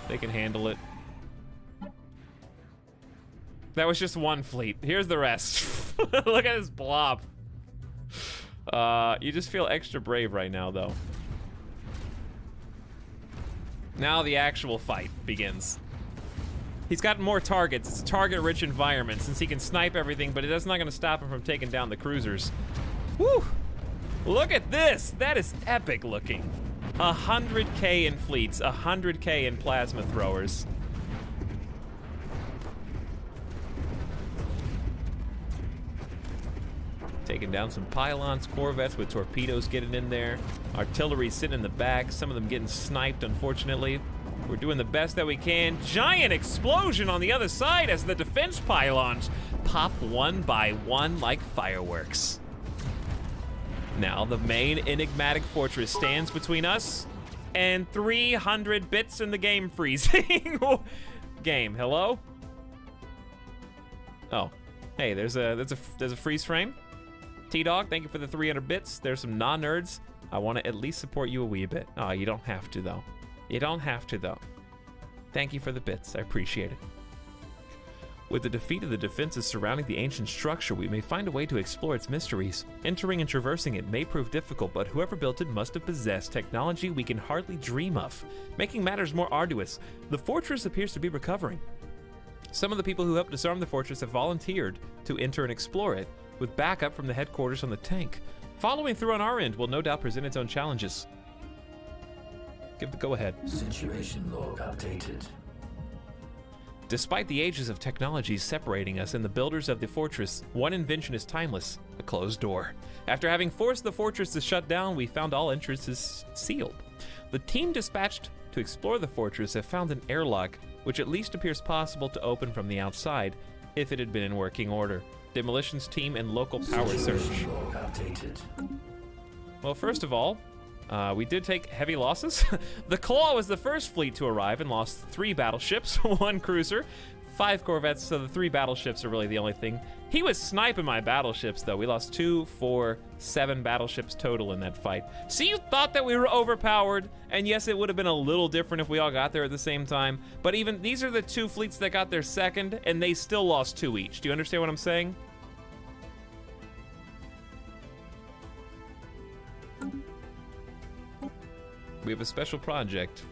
They can handle it. That was just one fleet. Here's the rest. Look at this blob. You just feel extra brave right now, though. Now the actual fight begins. He's got more targets. It's a target-rich environment since he can snipe everything, but that's not going to stop him from taking down the cruisers. Woo! Look at this! That is epic looking. 100K in fleets, 100K in plasma throwers. Taking down some pylons, corvettes with torpedoes getting in there. Artillery sitting in the back, some of them getting sniped, unfortunately. We're doing the best that we can. Giant explosion on the other side as the defense pylons pop one by one like fireworks. Now the main enigmatic fortress stands between us and 300 bits in the game freezing. Game, hello? Oh, hey, there's a freeze frame. T-Dog, thank you for the 300 bits. There's some non-nerds. I want to at least support you a wee bit. Oh, you don't have to, though. You don't have to, though. Thank you for the bits. I appreciate it. With the defeat of the defenses surrounding the ancient structure, we may find a way to explore its mysteries. Entering and traversing it may prove difficult, but whoever built it must have possessed technology we can hardly dream of, making matters more arduous. The fortress appears to be recovering. Some of the people who helped disarm the fortress have volunteered to enter and explore it, with backup from the headquarters on the tank. Following through on our end will no doubt present its own challenges. Give the go-ahead. Situation log updated. Despite the ages of technology separating us and the builders of the fortress, one invention is timeless: a closed door. After having forced the fortress to shut down, we found all entrances sealed. The team dispatched to explore the fortress have found an airlock, which at least appears possible to open from the outside if it had been in working order. Demolitions team and local power surge. Well, first of all, we did take heavy losses. The Claw was the first fleet to arrive and lost 3 battleships, 1 cruiser, 5 corvettes, so the 3 battleships are really the only thing. He was sniping my battleships, though. We lost 2, 4, 7 battleships total in that fight. See, you thought that we were overpowered, and yes, it would have been a little different if we all got there at the same time, but even these are the 2 fleets that got there second, and they still lost 2 each. Do you understand what I'm saying? We have a special project.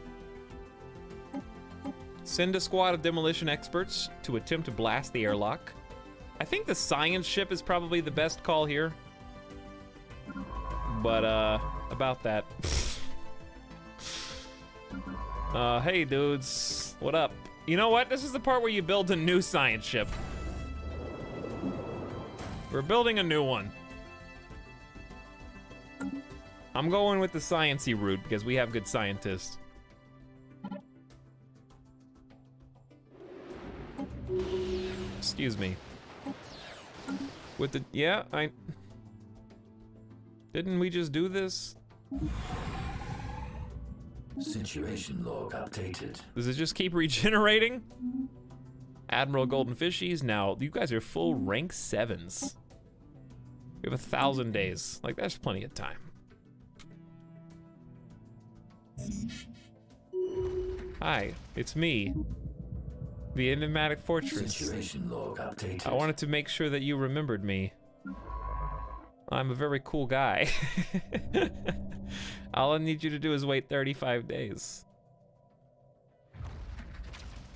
Send a squad of demolition experts to attempt to blast the airlock. I think the science ship is probably the best call here. But, about that. Hey dudes, what up? You know what? This is the part where you build a new science ship. We're building a new one. I'm going with the science-y route because we have good scientists. Excuse me. With the, yeah, didn't we just do this? Situation log updated. Does it just keep regenerating? Admiral Golden Fishies, now you guys are full rank 7s. We have 1,000 days. Like, that's plenty of time. Hi, it's me. The enigmatic fortress. Situation log updated. I wanted to make sure that you remembered me. I'm a very cool guy. All I need you to do is wait 35 days.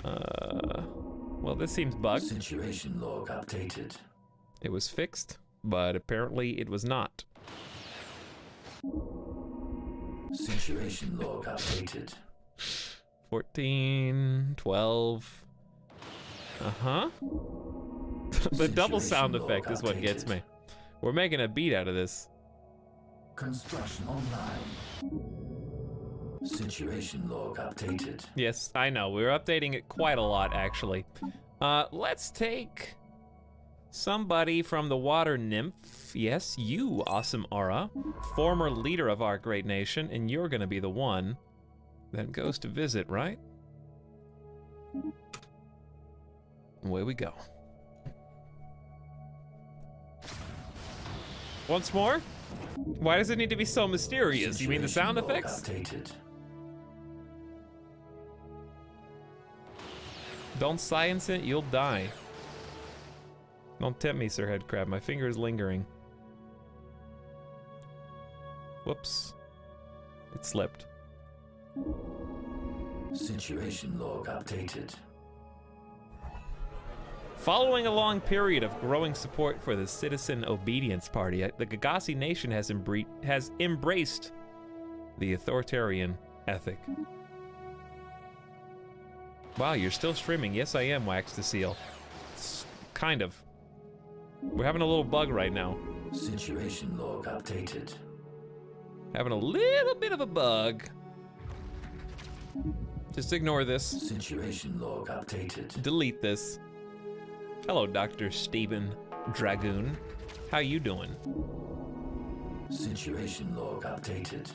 Well, this seems bugged. Situation log updated. It was fixed, but apparently it was not. Situation log updated. 14, 12. Uh-huh. The double sound effect is what gets me. We're making a beat out of this. Construction online. Situation log updated. Yes, I know. We're updating it quite a lot, actually. Let's take somebody from the water nymph. Yes, you, awesome Aura. Former leader of our great nation, and you're gonna be the one that goes to visit, right? Away we go. Once more? Why does it need to be so mysterious? You mean the sound effects? Updated. Don't science it, you'll die. Don't tempt me, Sir Headcrab. My finger is lingering. Whoops. It slipped. Situation log updated. Following a long period of growing support for the Citizen Obedience Party, the Gagasi nation has embraced the authoritarian ethic. Wow, you're still streaming. Yes, I am, Wax to Seal. Kind of. We're having a little bug right now. Situation log updated. Having a little bit of a bug. Just ignore this. Situation log updated. Delete this. Hello, Dr. Stephen Dragoon. How you doing? Situation log updated.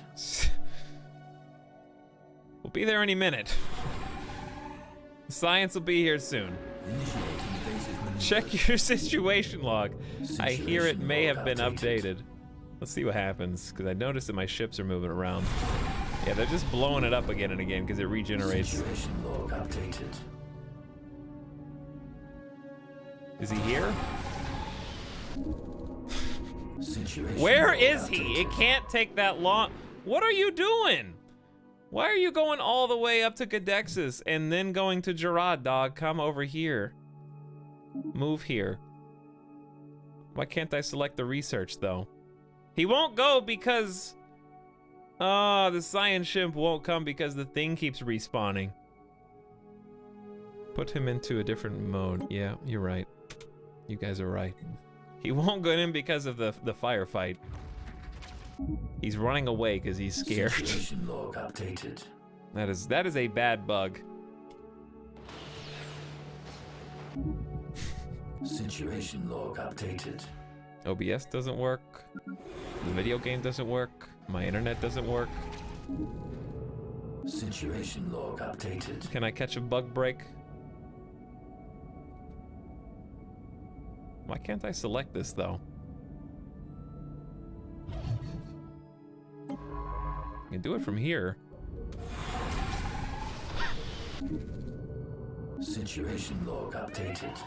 We'll be there any minute. Science will be here soon. Check your situation log. I hear it may have been updated. Let's see what happens, because I noticed that my ships are moving around. Yeah, they're just blowing it up again and again because it regenerates. Situation log updated. Is he here? Situation Where log is he? updated. It can't take that long. What are you doing? Why are you going all the way up to Cadexis and then going to Gerard, dog? Come over here. Move here. Why can't I select the research, though? He won't go because... Oh, the science ship won't come because the thing keeps respawning. Put him into a different mode. Yeah, you're right. You guys are right. He won't go in because of the firefight. He's running away because he's scared. Situation log updated. That is a bad bug. Situation log updated. OBS doesn't work. The video game doesn't work. My internet doesn't work. Situation log updated. Can I catch a bug break? Why can't I select this though? I can do it from here. Situation log updated.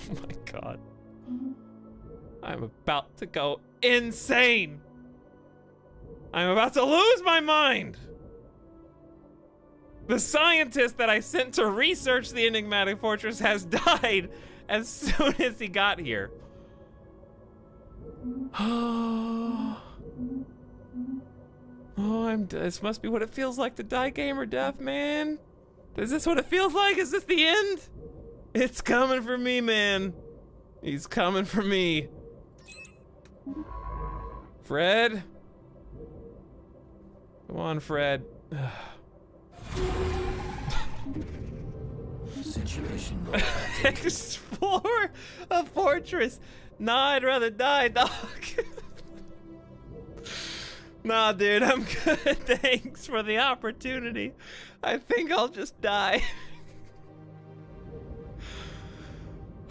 Oh my god. I'm about to go insane! I'm about to lose my mind! The scientist that I sent to research the enigmatic fortress has died as soon as he got here. Oh, this must be what it feels like to die gamer death, man. Is this what it feels like? Is this the end? It's coming for me, man. He's coming for me. Fred? Come on, Fred. Situation log updated. Explore a fortress. Nah, I'd rather die, dog. Nah, dude, I'm good. Thanks for the opportunity. I think I'll just die.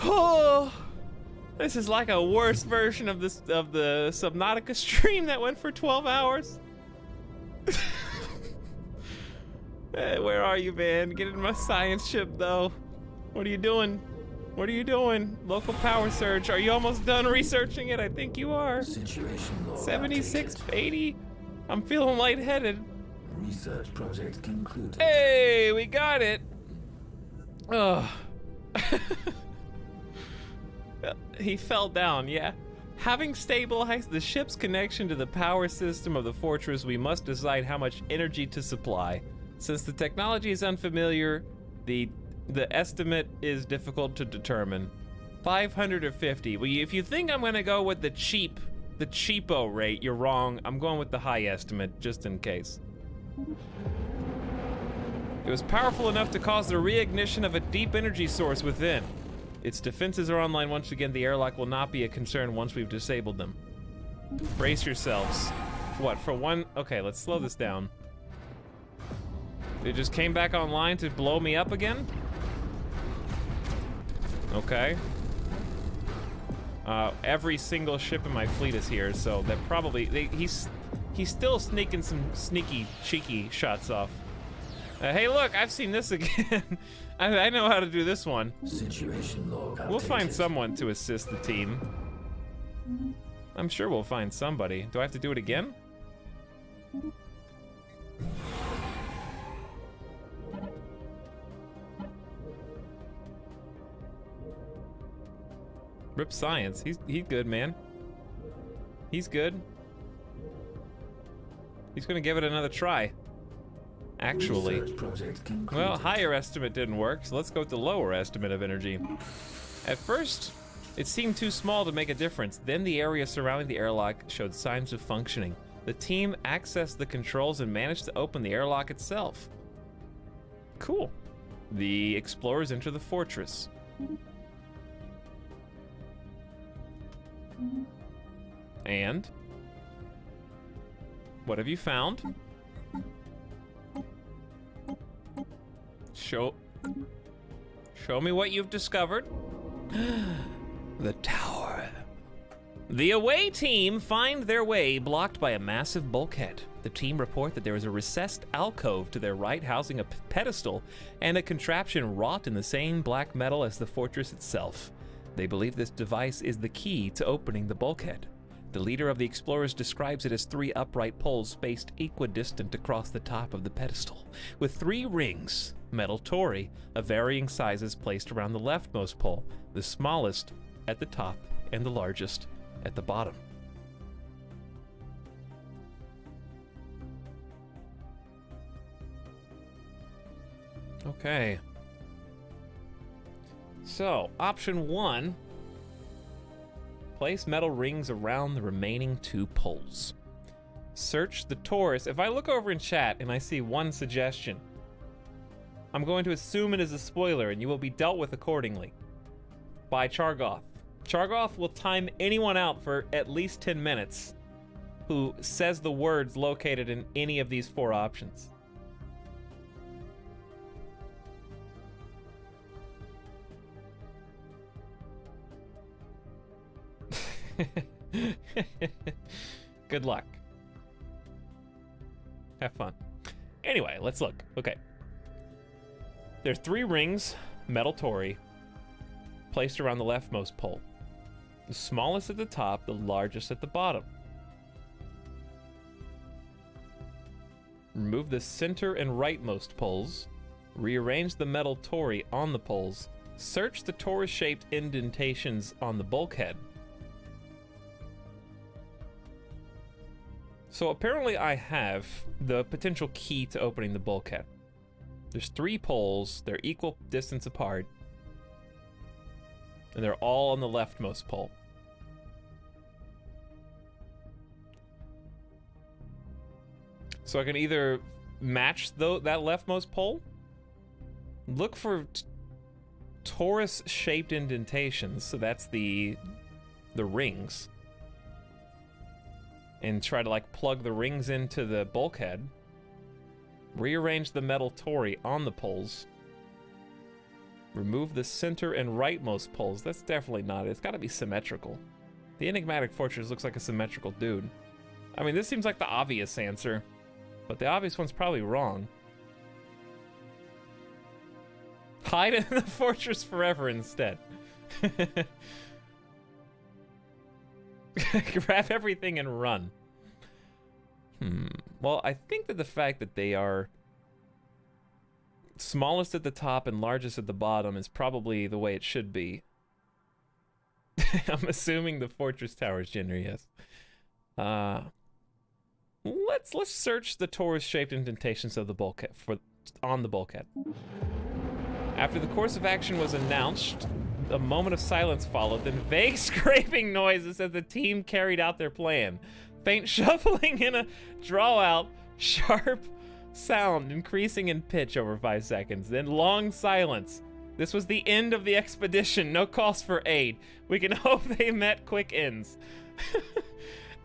Oh, this is like a worse version of the Subnautica stream that went for 12 hours. Hey, where are you, man? Get in my science ship, though. What are you doing? What are you doing? Local power surge. Are you almost done researching it? I think you are. Situation log 76, updated. 80. I'm feeling lightheaded. Research project concluded. Hey, we got it. Ugh. He fell down, yeah. Having stabilized the ship's connection to the power system of the fortress, we must decide how much energy to supply. Since the technology is unfamiliar, the estimate is difficult to determine. 500 or 50. Well, if you think I'm gonna go with the cheapo rate, you're wrong. I'm going with the high estimate, just in case. It was powerful enough to cause the reignition of a deep energy source within. Its defenses are online once again. The airlock will not be a concern once we've disabled them. Brace yourselves. What, for one? Okay, let's slow this down. They just came back online to blow me up again? Okay. Every single ship in my fleet is here, so that probably... He's still sneaking some sneaky, cheeky shots off. Hey, look, I've seen this again. I know how to do this one. Situation log updated. We'll find someone to assist the team. I'm sure we'll find somebody. Do I have to do it again? Rip Science. He's good, man. He's good. He's gonna give it another try. Actually. Research project concluded. Well, higher estimate didn't work, so let's go with the lower estimate of energy. At first, it seemed too small to make a difference. Then the area surrounding the airlock showed signs of functioning. The team accessed the controls and managed to open the airlock itself. Cool. The explorers enter the fortress. And? What have you found? Show me what you've discovered. The tower. The away team find their way blocked by a massive bulkhead. The team report that there is a recessed alcove to their right housing a pedestal and a contraption wrought in the same black metal as the fortress itself. They believe this device is the key to opening the bulkhead. The leader of the explorers describes it as 3 upright poles spaced equidistant across the top of the pedestal, with 3 rings, metal tori, of varying sizes placed around the leftmost pole, the smallest at the top and the largest at the bottom. Okay. So, option 1. Place metal rings around the remaining 2 poles. Search the torus. If I look over in chat and I see one suggestion, I'm going to assume it is a spoiler and you will be dealt with accordingly. By Chargoth. Chargoth will time anyone out for at least 10 minutes who says the words located in any of these 4 options. Good luck. Have fun. Anyway, let's look. Okay. There's 3 rings, metal tori, placed around the leftmost pole. The smallest at the top, the largest at the bottom. Remove the center and rightmost poles. Rearrange the metal tori on the poles. Search the torus-shaped indentations on the bulkhead. So apparently I have the potential key to opening the bulkhead. There's 3 poles, they're equal distance apart, and they're all on the leftmost pole. So I can either match that leftmost pole, look for torus-shaped indentations, so that's the rings, and try to like plug the rings into the bulkhead, rearrange the metal tori on the poles, remove the center and rightmost poles. That's definitely not it. It's got to be symmetrical. The enigmatic fortress looks like a symmetrical dude. I mean, this seems like the obvious answer, but the obvious one's probably wrong. Hide in the fortress forever instead. Grab everything and run. Well, I think that the fact that they are smallest at the top and largest at the bottom is probably the way it should be. I'm assuming the fortress tower is gender, yes. Let's search the torus-shaped indentations of the bulkhead on the bulkhead. After the course of action was announced, a moment of silence followed, then vague scraping noises as the team carried out their plan. Faint shuffling in a draw-out, sharp sound increasing in pitch over 5 seconds, then long silence. This was the end of the expedition, no calls for aid. We can hope they met quick ends.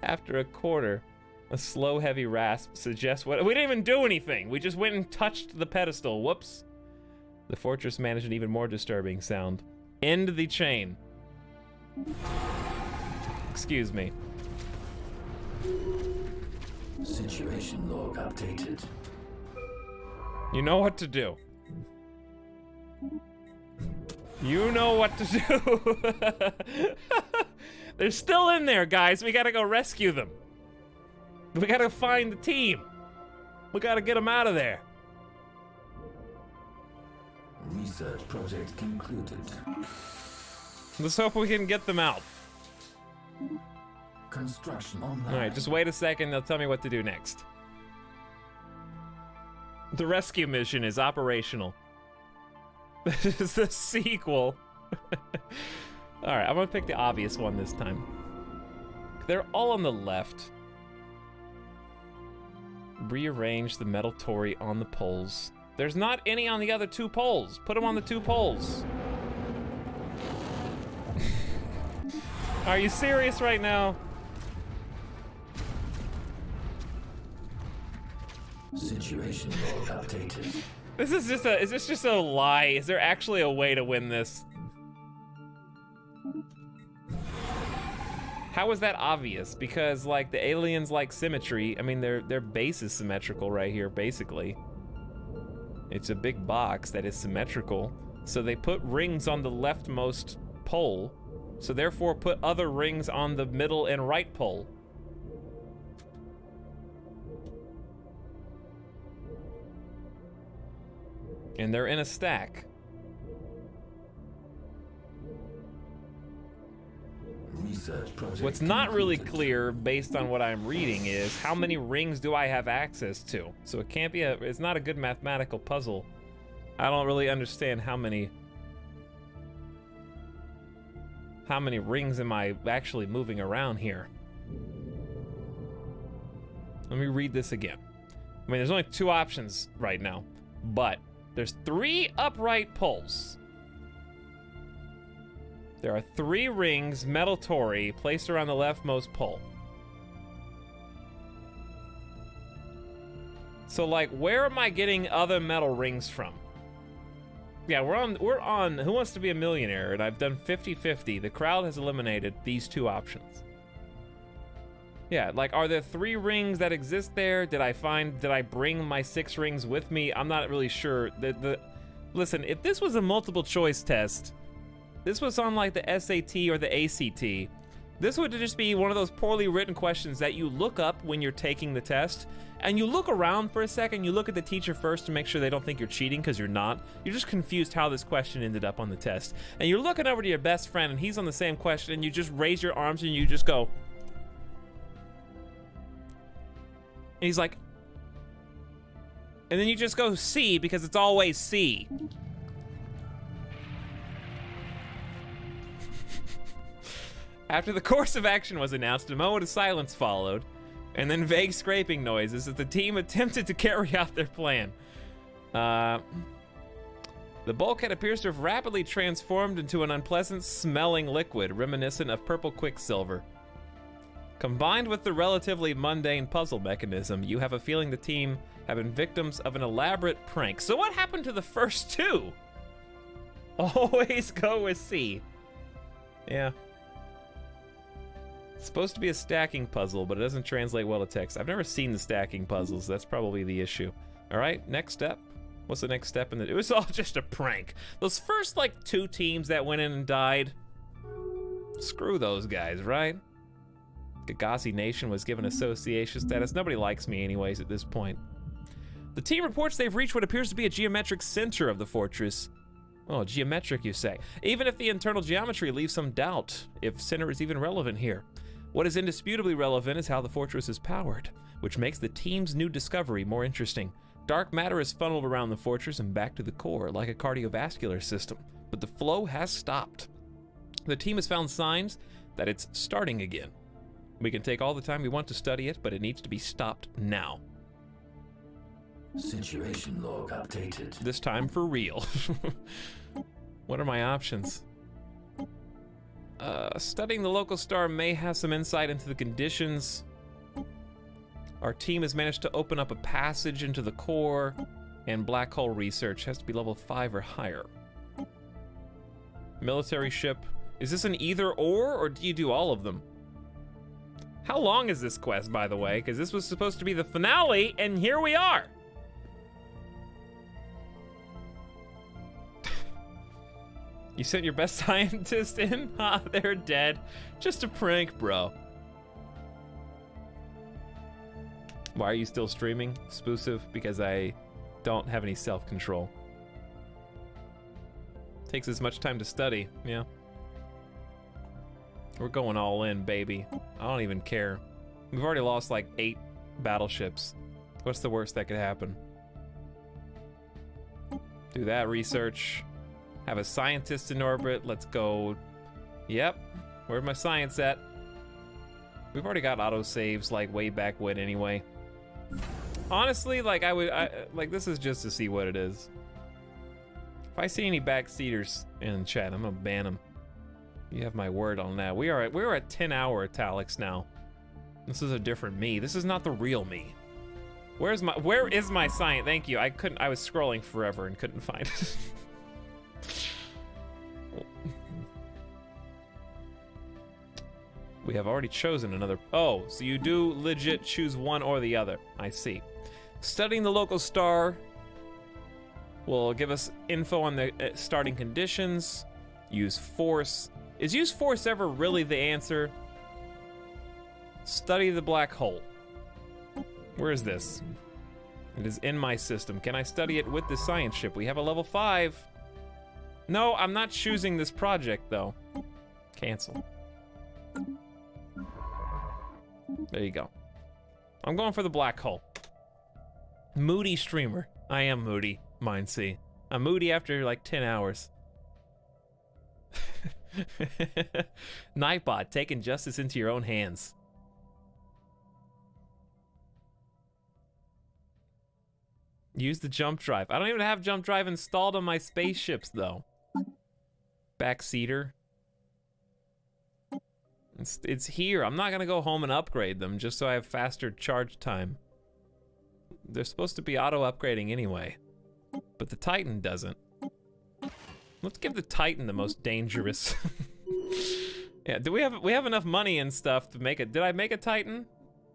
After a quarter, a slow, heavy rasp suggests what— we didn't even do anything. We just went and touched the pedestal. Whoops. The fortress managed an even more disturbing sound. End the chain. Excuse me. Situation log updated. You know what to do. You know what to do. They're still in there, guys. We gotta go rescue them. We gotta find the team. We gotta get them out of there. Research project concluded. Let's hope we can get them out. Construction online. All right, just wait a second. They'll tell me what to do next. The rescue mission is operational. This is the sequel. All right, I'm gonna pick the obvious one this time. They're all on the left. Rearrange the metal tori on the poles. There's not any on the other 2 poles. Put them on the 2 poles. Are you serious right now? Situation log updated. This is just is this just a lie? Is there actually a way to win this? How is that obvious? Because like the aliens like symmetry. I mean, their base is symmetrical right here, basically. It's a big box that is symmetrical. So they put rings on the leftmost pole So therefore, put other rings on the middle and right pole. And they're in a stack. Research project What's not really completed. clear based on what I'm reading is how many rings do I have access to? So it can't be it's not a good mathematical puzzle. I don't really understand how many rings am I actually moving around here. Let me read this again. I mean, there's only 2 options right now, but there's 3 upright poles. There are 3 rings, metal tori, placed around the leftmost pole. So, like, where am I getting other metal rings from? Yeah, we're on Who Wants to Be a Millionaire, and I've done 50-50. The crowd has eliminated these 2 options. Yeah, like, are there 3 rings that exist there? Did I bring my 6 rings with me? I'm not really sure. Listen, if this was a multiple choice test, this was on like the SAT or the ACT, this would just be one of those poorly written questions that you look up when you're taking the test, and you look around for a second, you look at the teacher first to make sure they don't think you're cheating, because you're not. You're just confused how this question ended up on the test. And you're looking over to your best friend, and he's on the same question, and you just raise your arms and you just go. And he's like, and then you just go C, because it's always C. After the course of action was announced, a moment of silence followed, and then vague scraping noises as the team attempted to carry out their plan. The bulkhead appears to have rapidly transformed into an unpleasant smelling liquid reminiscent of purple quicksilver. Combined with the relatively mundane puzzle mechanism, you have a feeling the team have been victims of an elaborate prank. So what happened to the first 2? Always go with C. Yeah. It's supposed to be a stacking puzzle, but it doesn't translate well to text. I've never seen the stacking puzzles. That's probably the issue. All right, next step. What's the next step in the... It was all just a prank. Those first, like, 2 teams that went in and died. Screw those guys, right? Gagasi Nation was given association status. Nobody likes me anyways at this point. The team reports they've reached what appears to be a geometric center of the fortress. Oh, geometric, you say. Even if the internal geometry leaves some doubt if center is even relevant here. What is indisputably relevant is how the fortress is powered, which makes the team's new discovery more interesting. Dark matter is funneled around the fortress and back to the core, like a cardiovascular system, but the flow has stopped. The team has found signs that it's starting again. We can take all the time we want to study it, but it needs to be stopped now. Situation log updated. This time for real. What are my options? Studying the local star may have some insight into the conditions. Our team has managed to open up a passage into the core, and black hole research has to be level 5 or higher. Military ship. Is this an either or do you do all of them? How long is this quest, by the way? Because this was supposed to be the finale, and here we are. You sent your best scientist in? Ha, they're dead. Just a prank, bro. Why are you still streaming? Spoosive, because I don't have any self-control. Takes as much time to study, yeah. We're going all in, baby. I don't even care. We've already lost like 8 battleships. What's the worst that could happen? Do that research. Have a scientist in orbit. Let's go. Yep. Where's my science at? We've already got autosaves like way back when anyway. Honestly, like like this is just to see what it is. If I see any backseaters in chat, I'm gonna ban them. You have my word on that. We're at 10-hour Etalyx now. This is a different me. This is not the real me. Where is my science? Thank you. I was scrolling forever and couldn't find it. We have already chosen another. Oh, so you do legit choose one or the other. I see. Studying the local star will give us info on the starting conditions. Use force. Is use force ever really the answer? Study the black hole. Where is this? It is in my system. Can I study it with the science ship? We have a level 5. No, I'm not choosing this project though. Cancel. There you go. I'm going for the black hole. Moody streamer. I am moody, mind see. I'm moody after like 10 hours. Nightbot, taking justice into your own hands. Use the jump drive. I don't even have jump drive installed on my spaceships though. Backseater. It's here. I'm not gonna go home and upgrade them just so I have faster charge time. They're supposed to be auto upgrading anyway, but the Titan doesn't. Let's give the Titan the most dangerous. Yeah, do we have enough money and stuff to make it? Did I make a Titan?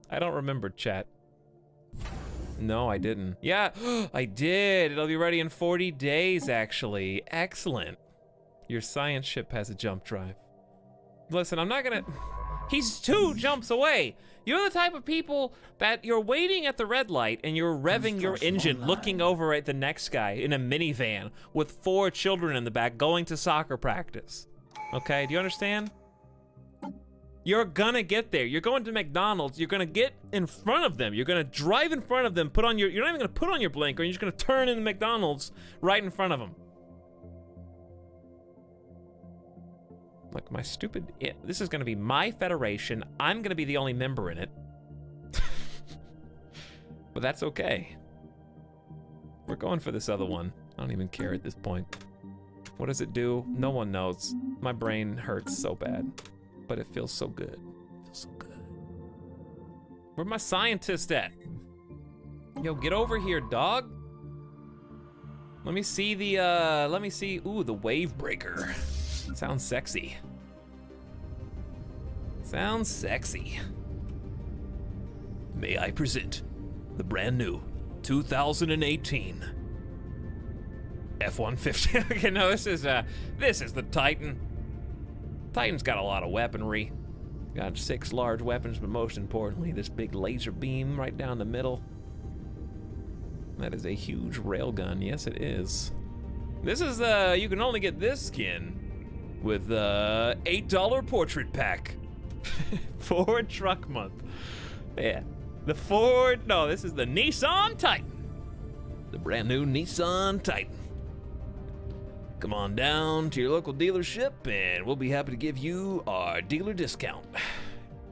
I don't remember, chat. No, I didn't. Yeah, I did. It'll be ready in 40 days, actually. Excellent. Your science ship has a jump drive. Listen, I'm not gonna... He's 2 jumps away. You're the type of people that you're waiting at the red light and you're revving your engine, looking over at the next guy in a minivan with 4 children in the back going to soccer practice. Okay, do you understand? You're gonna get there. You're going to McDonald's. You're gonna get in front of them. You're gonna drive in front of them, put on your... You're not even gonna put on your blinker. You're just gonna turn into McDonald's right in front of them. Look, my stupid... This is gonna be my federation. I'm gonna be the only member in it. But that's okay. We're going for this other one. I don't even care at this point. What does it do? No one knows. My brain hurts so bad. But it feels so good. It feels so good. Where's my scientist at? Yo, get over here, dog. Let me see the, ooh, the wave breaker. Sounds sexy. Sounds sexy. May I present the brand new 2018 F-150. Okay, no, this is the Titan. Titan's got a lot of weaponry. Got 6 large weapons, but most importantly, this big laser beam right down the middle. That is a huge railgun. Yes, it is. This is you can only get this skin with $8 portrait pack. Ford truck month. Yeah. The Ford, no, this is the Nissan Titan. The brand new Nissan Titan. Come on down to your local dealership and we'll be happy to give you our dealer discount.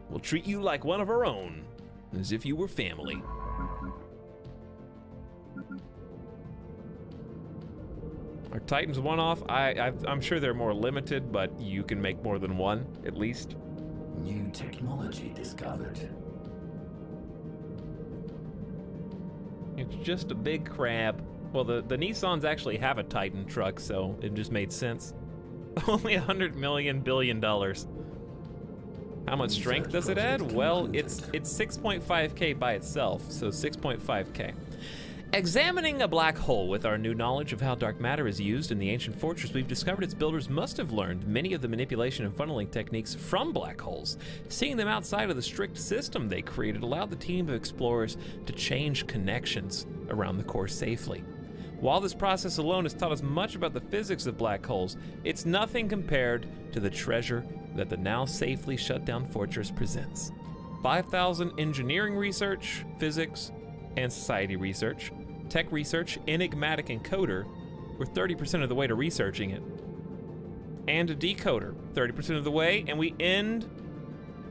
We'll treat you like one of our own, as if you were family. Are Titans one-off? I'm sure they're more limited, but you can make more than one, at least. New technology discovered. It's just a big crab. Well, the Nissans actually have a Titan truck, so it just made sense. Only $100 billion. How much strength does it add? Well, it's 6.5K by itself, so 6.5K. Examining a black hole with our new knowledge of how dark matter is used in the ancient fortress, we've discovered its builders must have learned many of the manipulation and funneling techniques from black holes. Seeing them outside of the strict system they created allowed the team of explorers to change connections around the core safely. While this process alone has taught us much about the physics of black holes, it's nothing compared to the treasure that the now safely shut down fortress presents. 5,000 engineering research, physics, and society research, tech research, enigmatic encoder, we're 30% of the way to researching it. And a decoder, 30% of the way, and we end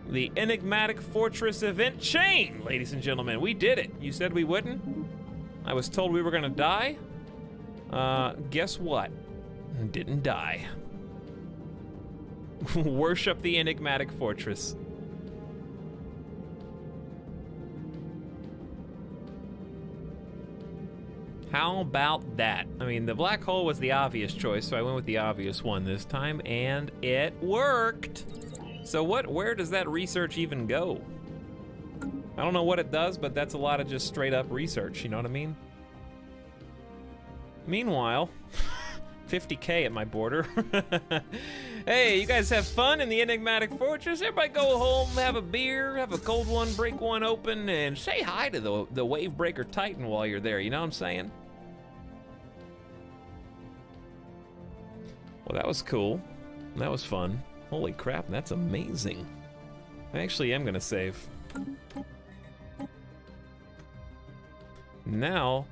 the enigmatic fortress event chain, ladies and gentlemen. We did it. You said we wouldn't? I was told we were gonna die. Guess what? Didn't die. Worship the enigmatic fortress. How about that? I mean, the black hole was the obvious choice, so I went with the obvious one this time, and it worked. So where does that research even go? I don't know what it does, but that's a lot of just straight up research, you know what I mean? Meanwhile, 50K at my border. Hey, you guys have fun in the enigmatic fortress? Everybody go home, have a beer, have a cold one, break one open, and say hi to the wave breaker titan while you're there, you know what I'm saying? Well, that was cool. That was fun. Holy crap, that's amazing. I actually am gonna save. Now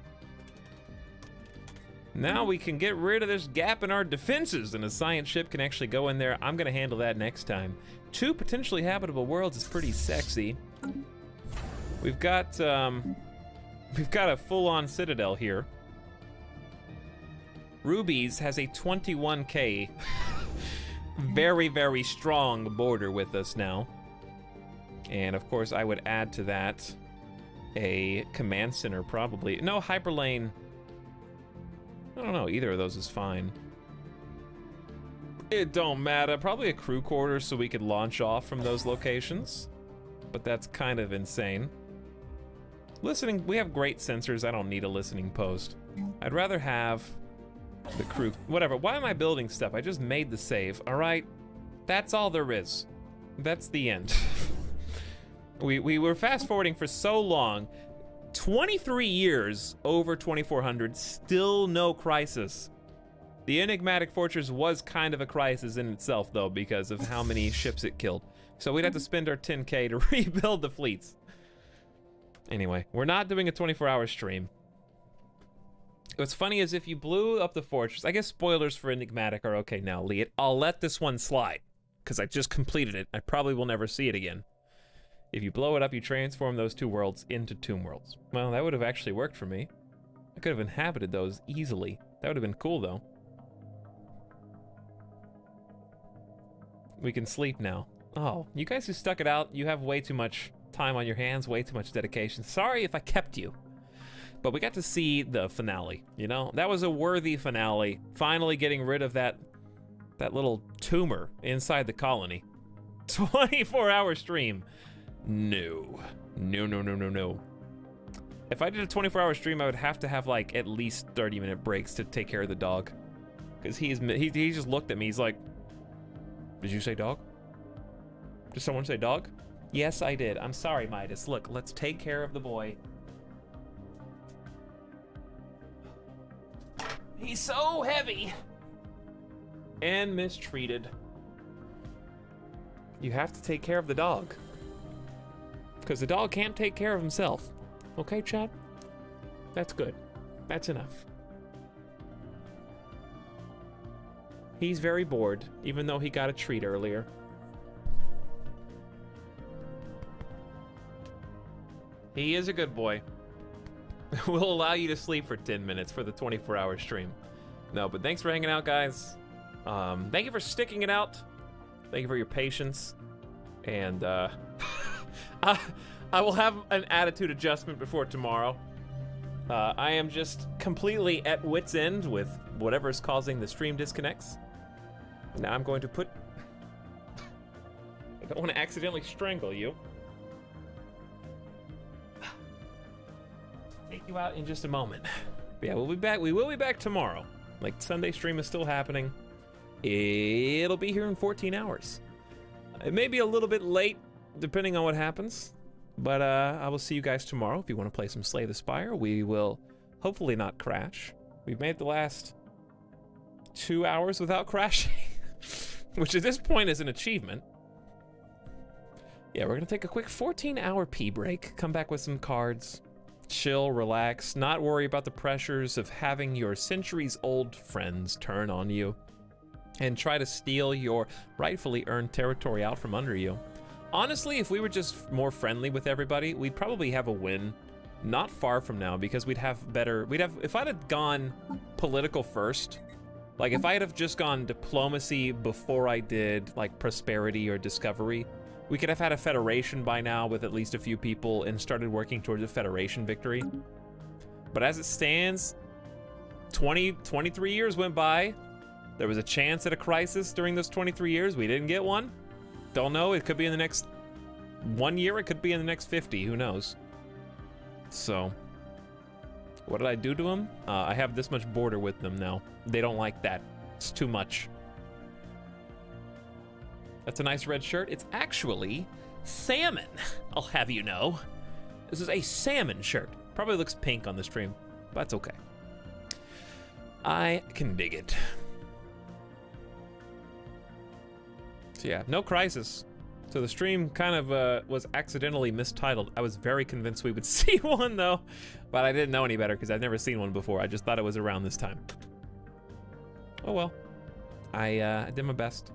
we can get rid of this gap in our defenses, and a science ship can actually go in there. I'm gonna handle that next time. 2 potentially habitable worlds is pretty sexy. We've got a full-on citadel here. Ruby's has a 21K very, very strong border with us now. And of course I would add to that a command center probably. No, hyperlane. I don't know, either of those is fine. It don't matter. Probably a crew quarters so we could launch off from those locations. But that's kind of insane. Listening, we have great sensors. I don't need a listening post. I'd rather have the crew, whatever. Why am I building stuff? I just made the save, all right? That's all there is. That's the end. we were fast forwarding for so long. 23 years over 2400, still no crisis. The enigmatic fortress was kind of a crisis in itself though, because of how many ships it killed. So we'd have to spend our 10K to rebuild the fleets. Anyway, we're not doing a 24-hour stream. What's funny is if you blew up the fortress, I guess spoilers for enigmatic are okay now, Lee. I'll let this one slide, because I just completed it. I probably will never see it again. If you blow it up, you transform those 2 worlds into tomb worlds. Well, that would have actually worked for me. I could have inhabited those easily. That would have been cool, though. We can sleep now. Oh, you guys who stuck it out, you have way too much time on your hands, way too much dedication. Sorry if I kept you. But we got to see the finale, you know? That was a worthy finale. Finally getting rid of that little tumor inside the colony. 24-hour stream. No. No. If I did a 24-hour stream, I would have to have like at least 30-minute breaks to take care of the dog. Because he just looked at me, he's like, did you say dog? Did someone say dog? Yes, I did. I'm sorry, Midas. Look, let's take care of the boy. He's so heavy and mistreated. You have to take care of the dog. Because the dog can't take care of himself. Okay, Chad? That's good. That's enough. He's very bored, even though he got a treat earlier. He is a good boy. We'll allow you to sleep for 10 minutes for the 24-hour stream. No, but thanks for hanging out, guys. Thank you for sticking it out. Thank you for your patience. And I will have an attitude adjustment before tomorrow. I am just completely at wit's end with whatever is causing the stream disconnects. Now I'm going to put... I don't want to accidentally strangle you. Take you out in just a moment. But yeah, we'll be back. We will be back tomorrow. Like, Sunday stream is still happening. It'll be here in 14 hours. It may be a little bit late, depending on what happens. But I will see you guys tomorrow. If you want to play some Slay the Spire, we will hopefully not crash. We've made the last 2 hours without crashing, which at this point is an achievement. Yeah, we're gonna take a quick 14-hour pee break, come back with some cards, chill, relax, not worry about the pressures of having your centuries-old friends turn on you and try to steal your rightfully earned territory out from under you. Honestly, if we were just more friendly with everybody, we'd probably have a win not far from now, because we'd have, if I'd have gone political first, like if I'd have just gone diplomacy before I did like prosperity or discovery, we could have had a federation by now with at least a few people and started working towards a federation victory. But as it stands, 23 years went by. There was a chance at a crisis during those 23 years. We didn't get one. Don't know, it could be in the next 1 year, it could be in the next 50, who knows. So, What did I do to them? I have this much border with them now. They don't like that. It's too much. That's a nice red shirt. It's actually salmon, I'll have you know. This is a salmon shirt. Probably looks pink on the stream, but that's okay. I can dig it. So yeah, no crisis. So the stream kind of was accidentally mistitled. I was very convinced we would see one though, but I didn't know any better because I've never seen one before. I just thought it was around this time. Oh well, I did my best.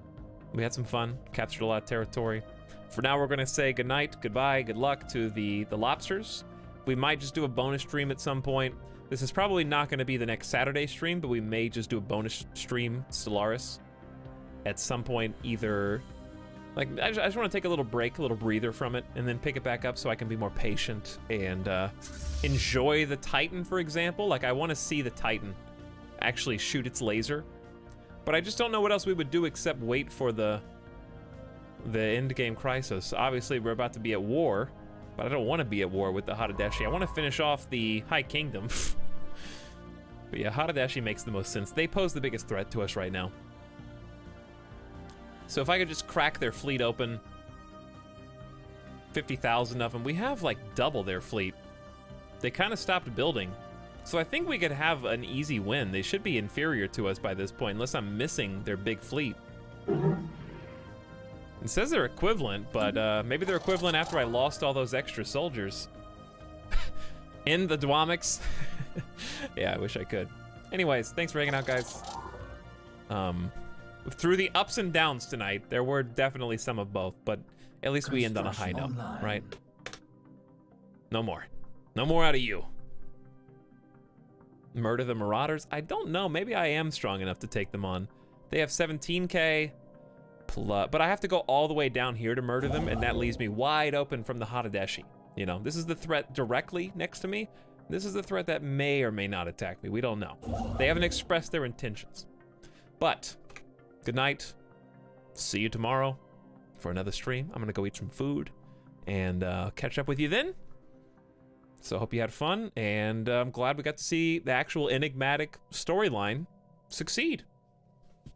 We had some fun, captured a lot of territory. For now, we're gonna say goodnight, goodbye, good luck to the lobsters. We might just do a bonus stream at some point. This is probably not gonna be the next Saturday stream, but we may just do a bonus stream, Stellaris, at some point, either, like, I just wanna take a little break, a little breather from it, and then pick it back up so I can be more patient and enjoy the Titan, for example. Like, I wanna see the Titan actually shoot its laser, but I just don't know what else we would do except wait for the end game crisis. Obviously, we're about to be at war, but I don't want to be at war with the Hadadeshi. I want to finish off the High Kingdom. But yeah, Hadadeshi makes the most sense. They pose the biggest threat to us right now. So if I could just crack their fleet open, 50,000 of them, we have like double their fleet. They kind of stopped building. So I think we could have an easy win. They should be inferior to us by this point, unless I'm missing their big fleet. It says they're equivalent, but maybe they're equivalent after I lost all those extra soldiers. In the Dwamics. Yeah, I wish I could. Anyways, thanks for hanging out, guys. Through the ups and downs tonight, there were definitely some of both, but at least we end on a high note, right? No more. No more out of you. Murder the Marauders? I don't know. Maybe I am strong enough to take them on. They have 17k. Plus, but I have to go all the way down here to murder them, and that leaves me wide open from the Hadadeshi. You know, this is the threat directly next to me. This is the threat that may or may not attack me. We don't know. They haven't expressed their intentions. But, good night. See you tomorrow for another stream. I'm gonna go eat some food and catch up with you then. So I hope you had fun, and I'm glad we got to see the actual enigmatic storyline succeed.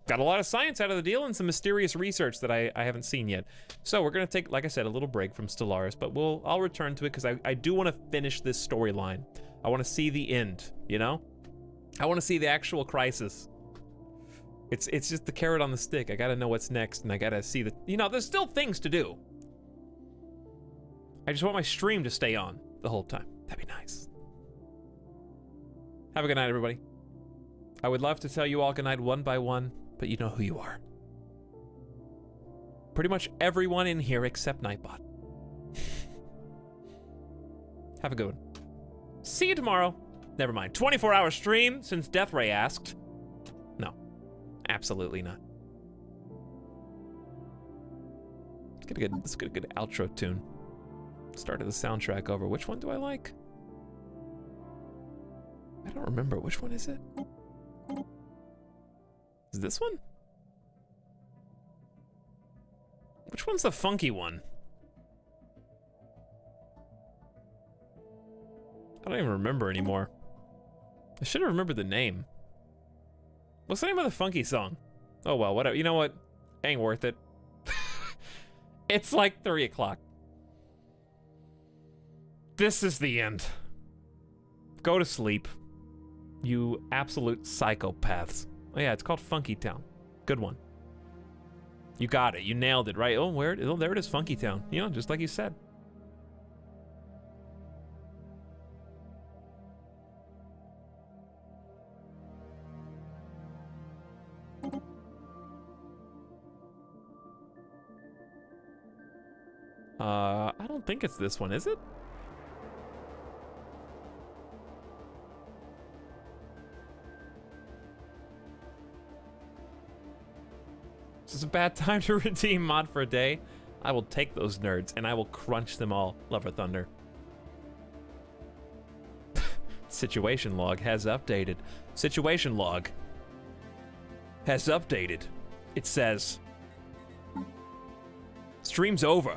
Got a lot of science out of the deal and some mysterious research that I haven't seen yet. So we're gonna take, like I said, a little break from Stellaris, but I'll return to it because I do want to finish this storyline. I want to see the end, you know? I want to see the actual crisis. It's just the carrot on the stick. I gotta know what's next, and I gotta see the, you know, there's still things to do. I just want my stream to stay on the whole time. That'd be nice. Have a good night, everybody. I would love to tell you all good night one by one, but you know who you are. Pretty much everyone in here except Nightbot. Have a good one. See you tomorrow. Never mind. 24-hour stream since Deathray asked. No, absolutely not. Let's get a good outro tune. Started the soundtrack over. Which one do I like? I don't remember. Which one is it? Is this one? Which one's the funky one? I don't even remember anymore. I should have remembered the name. What's the name of the funky song? Oh well, whatever. You know what? Ain't worth it. It's like 3 o'clock. This is the end. Go to sleep. You absolute psychopaths. Oh yeah, it's called Funky Town. Good one. You got it. You nailed it, right? Oh, there it is, Funky Town. You know, just like you said. I don't think it's this one, is it? This is a bad time to redeem mod for a day. I will take those nerds and I will crunch them all. Lover Thunder. Situation log has updated. Situation log has updated. It says, stream's over.